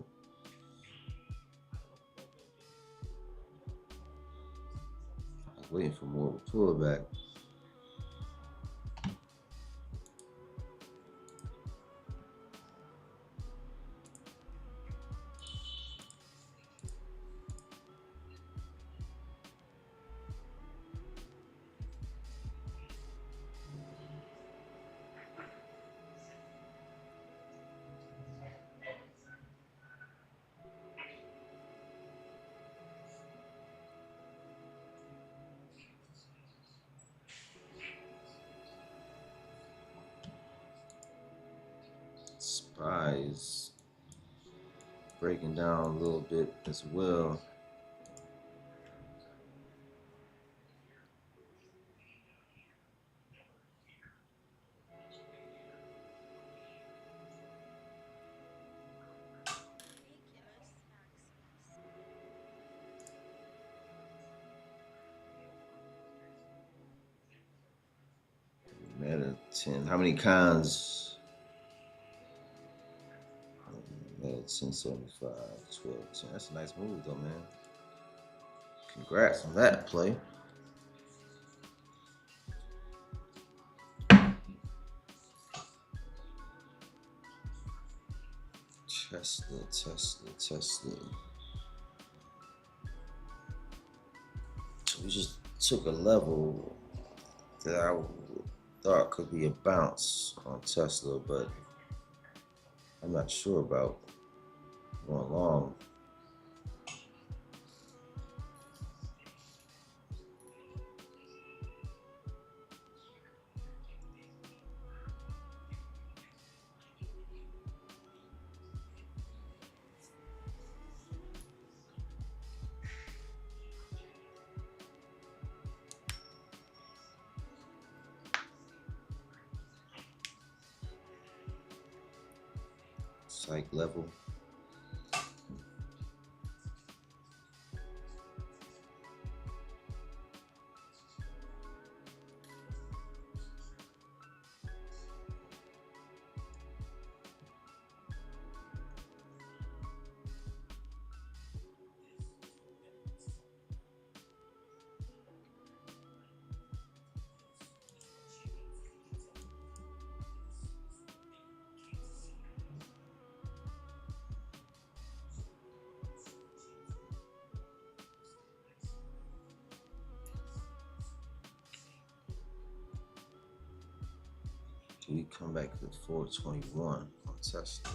I was waiting for more of a pullback. SPY is breaking down a little bit as well. Meta 10. How many cons? Meta 1075, 12, 10. That's a nice move though, man. Congrats on that play. Tesla. So we just took a level that I thought could be a bounce on Tesla, but I'm not sure about going long. Psych level. Do we come back to 421 on Tesla?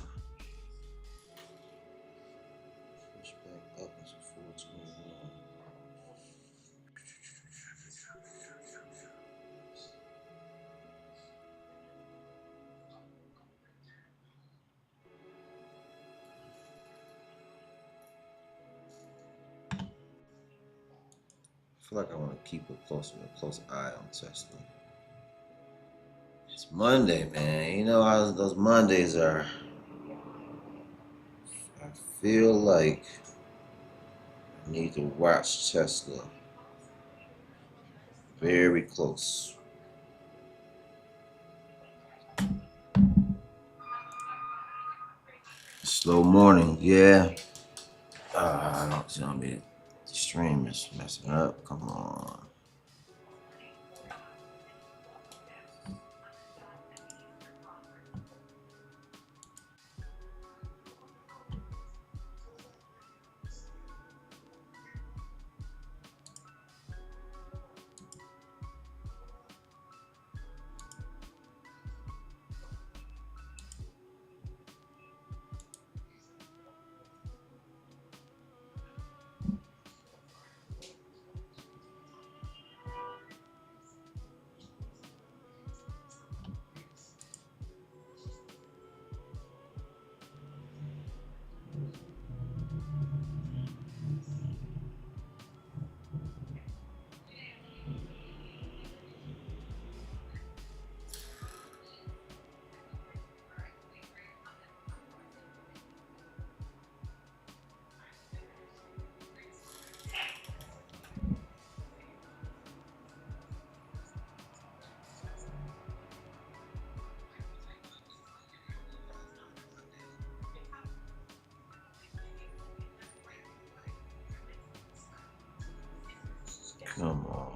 Push back up into 421. I feel like I want to keep a close eye on Tesla. It's Monday, man. You know how those Mondays are. I feel like I need to watch Tesla very close. Slow morning, yeah. I don't tell me the stream is messing up. Come on. Come on.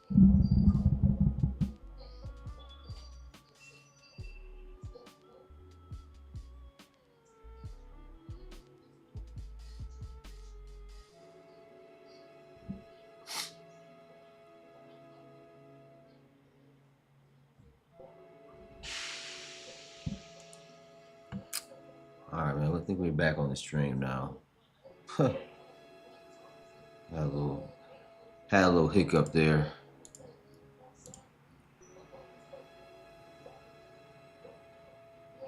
All right, man. I think we're back on the stream now. had a little hiccup there.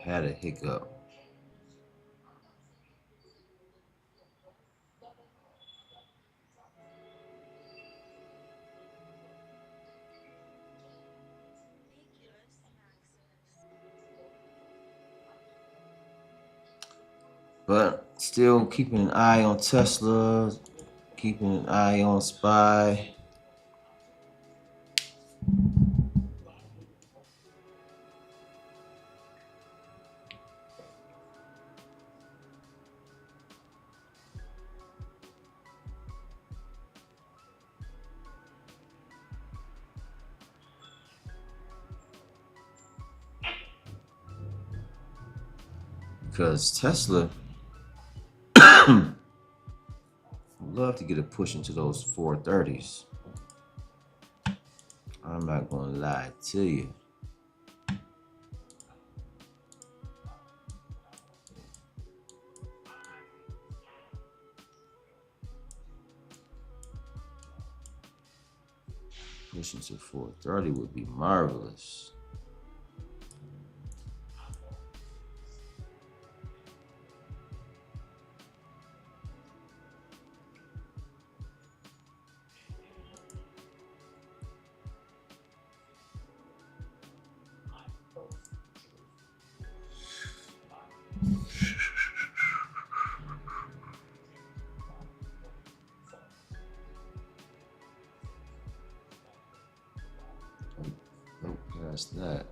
Had a hiccup. But still keeping an eye on Tesla, keeping an eye on SPY. Because Tesla would love to get a push into those 430s. I'm not going to lie to you. Pushing to 430 would be marvelous. Nope, past that.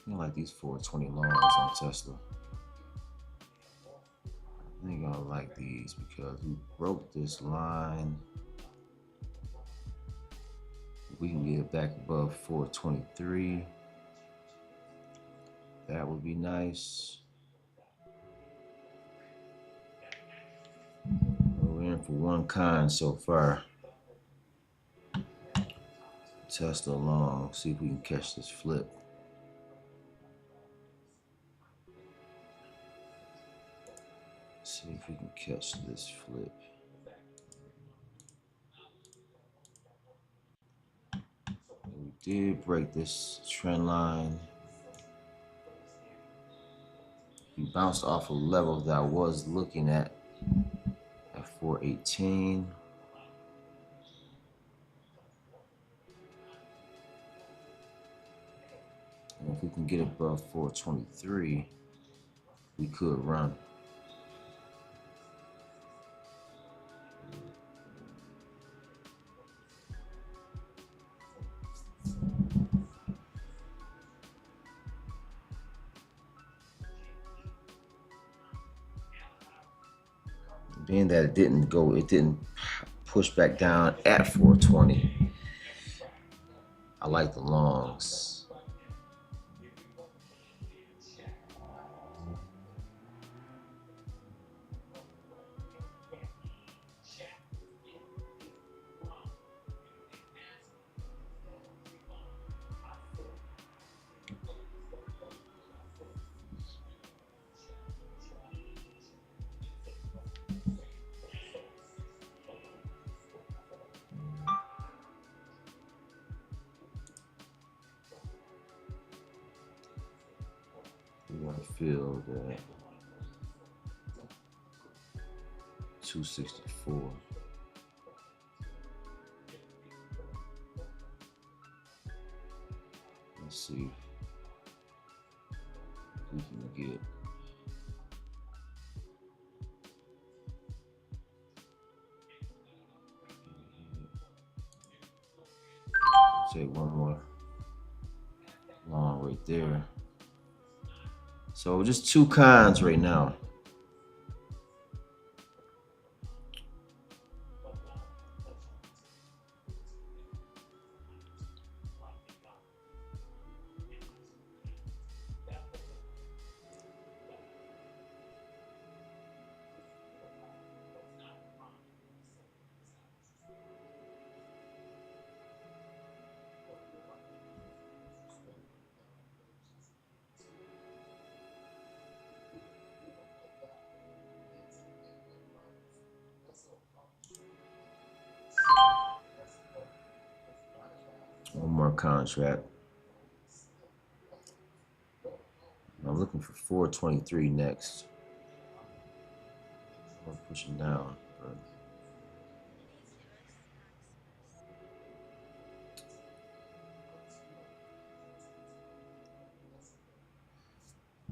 I like these 420 longs on Tesla. I think I like these because we broke this line. We can get it back above 423. That would be nice. We're in for one kind so far. Tesla long. See if we can catch this flip. See if we can catch this flip. We did break this trend line. We bounced off a level that I was looking at 418. And if we can get above 423, we could run. Being that it didn't push back down at 420. I like the longs. We want to feel that 264. Let's see if we can get Take one more long right there. So just two cons right now. One more contract. I'm looking for 423 next. I'm pushing down. But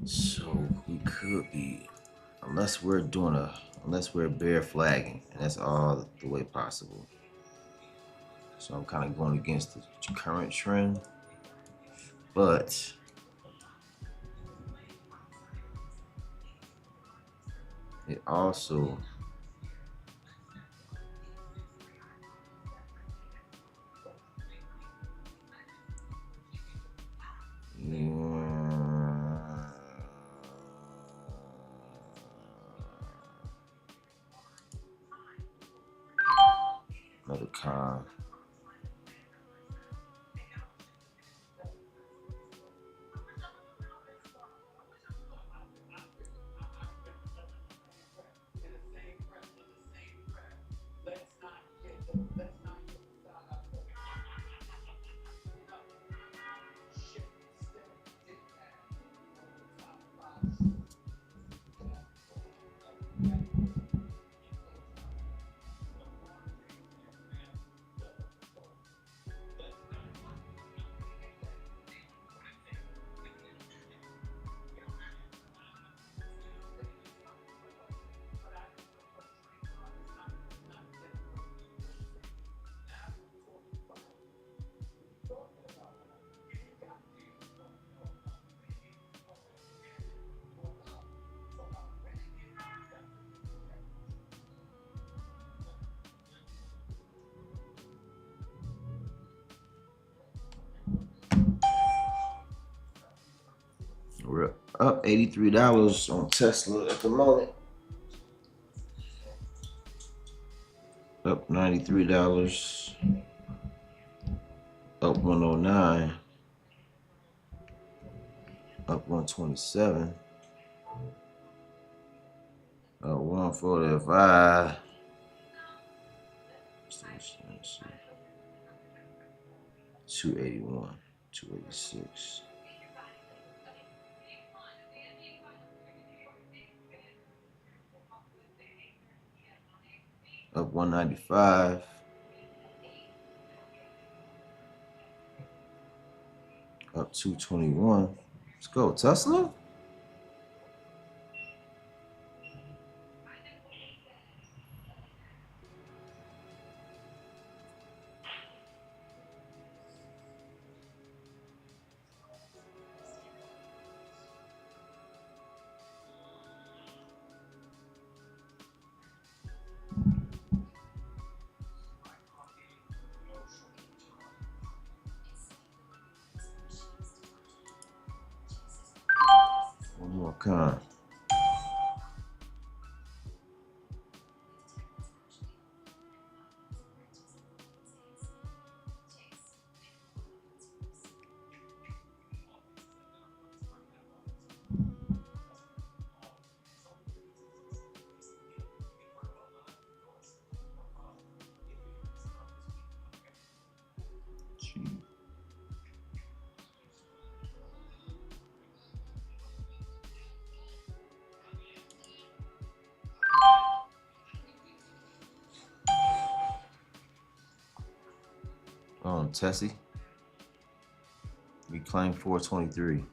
so we could be, unless we're bear flagging, and that's all the way possible. So I'm kind of going against the current trend, but it also another con. We're up $83 on Tesla at the moment. Up $93. Up 109. Up 127. Up 145. 281. 286. Up 195. Up 221. Let's go, Tesla. One more con. Tessie. Reclaim 423.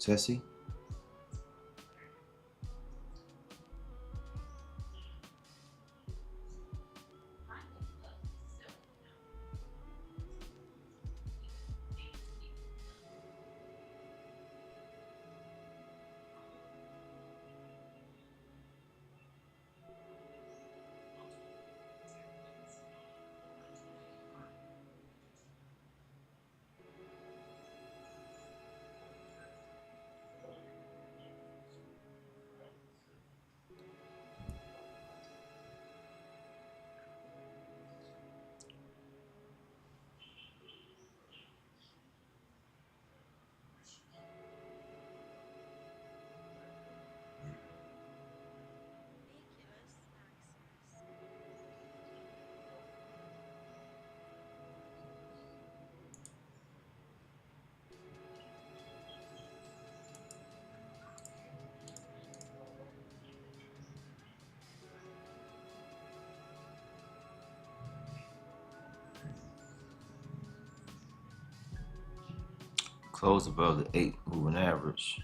Tessie. Close above the 8 moving average.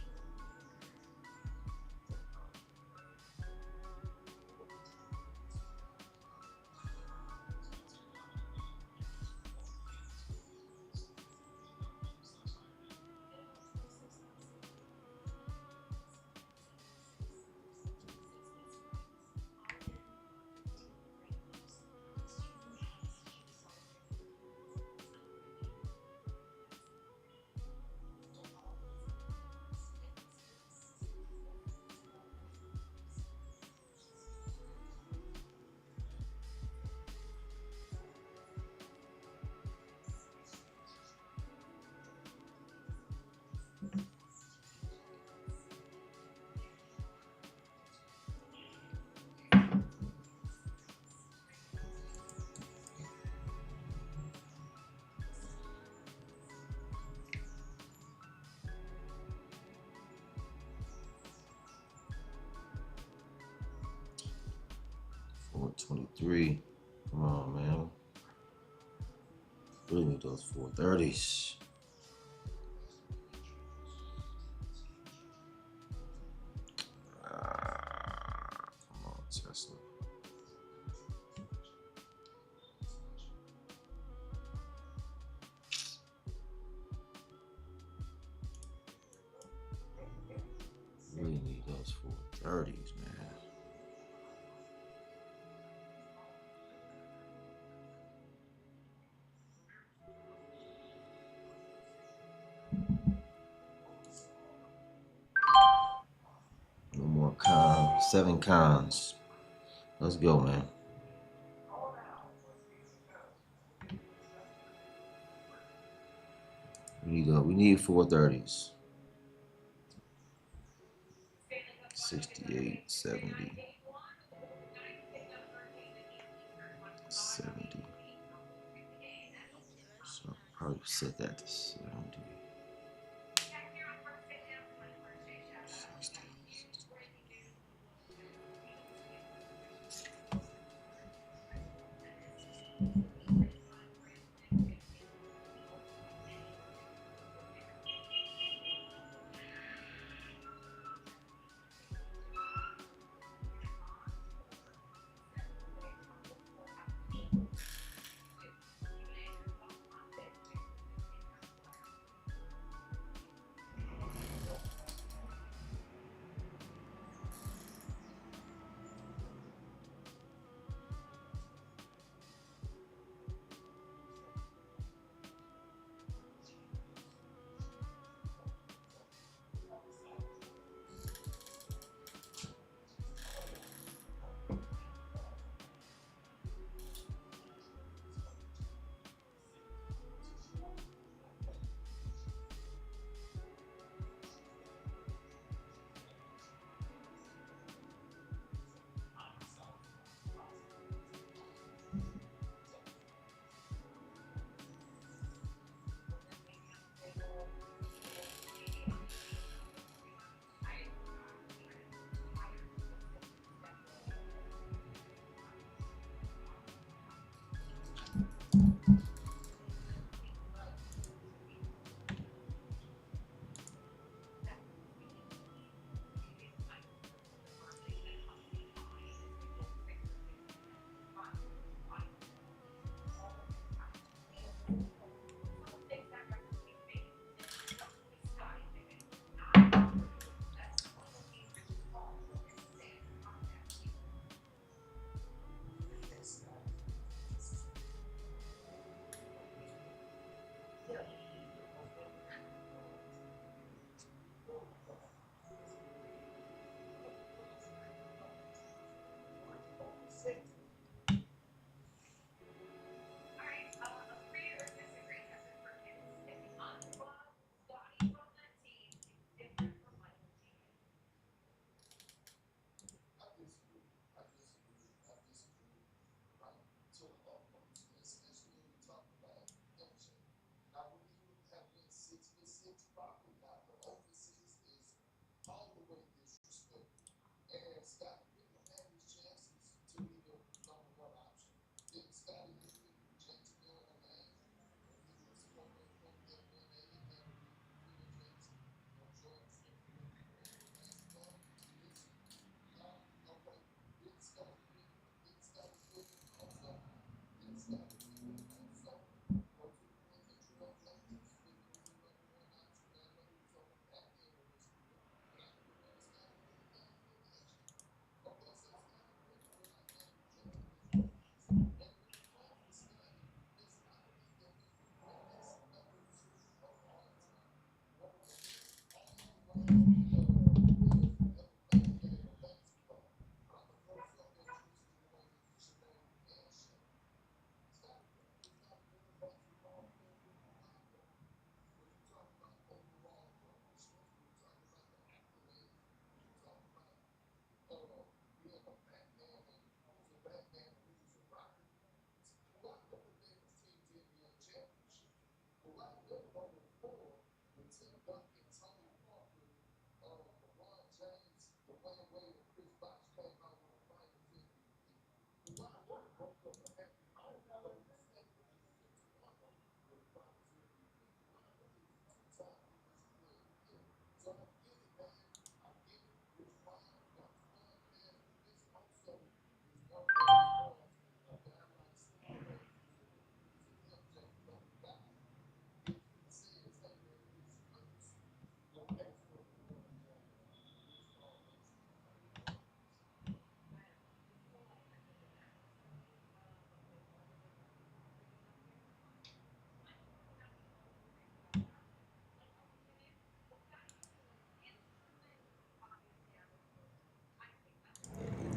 $4.23. Come on, man. Really need those 4.30s. Come on, Tesla. Really need those 4.30s, man. No more cons. 7 cons. Let's go, man. We need 4.30s. 68, 70. 70. So I'll probably set that to 70. 60.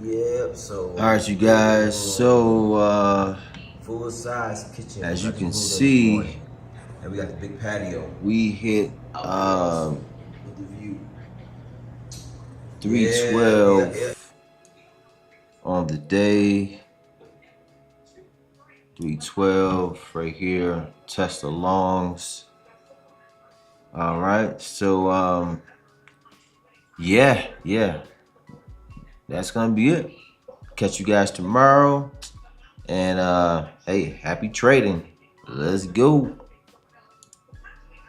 Yep. So. All right, you guys. So full size kitchen. as you Like can we moved in this see, morning. And we got the big patio. we hit Out there also with the view. 312 Yeah. on the day. 312 right here. Test the longs. All right. So yeah. That's gonna be it. Catch you guys tomorrow. And hey, happy trading. Let's go.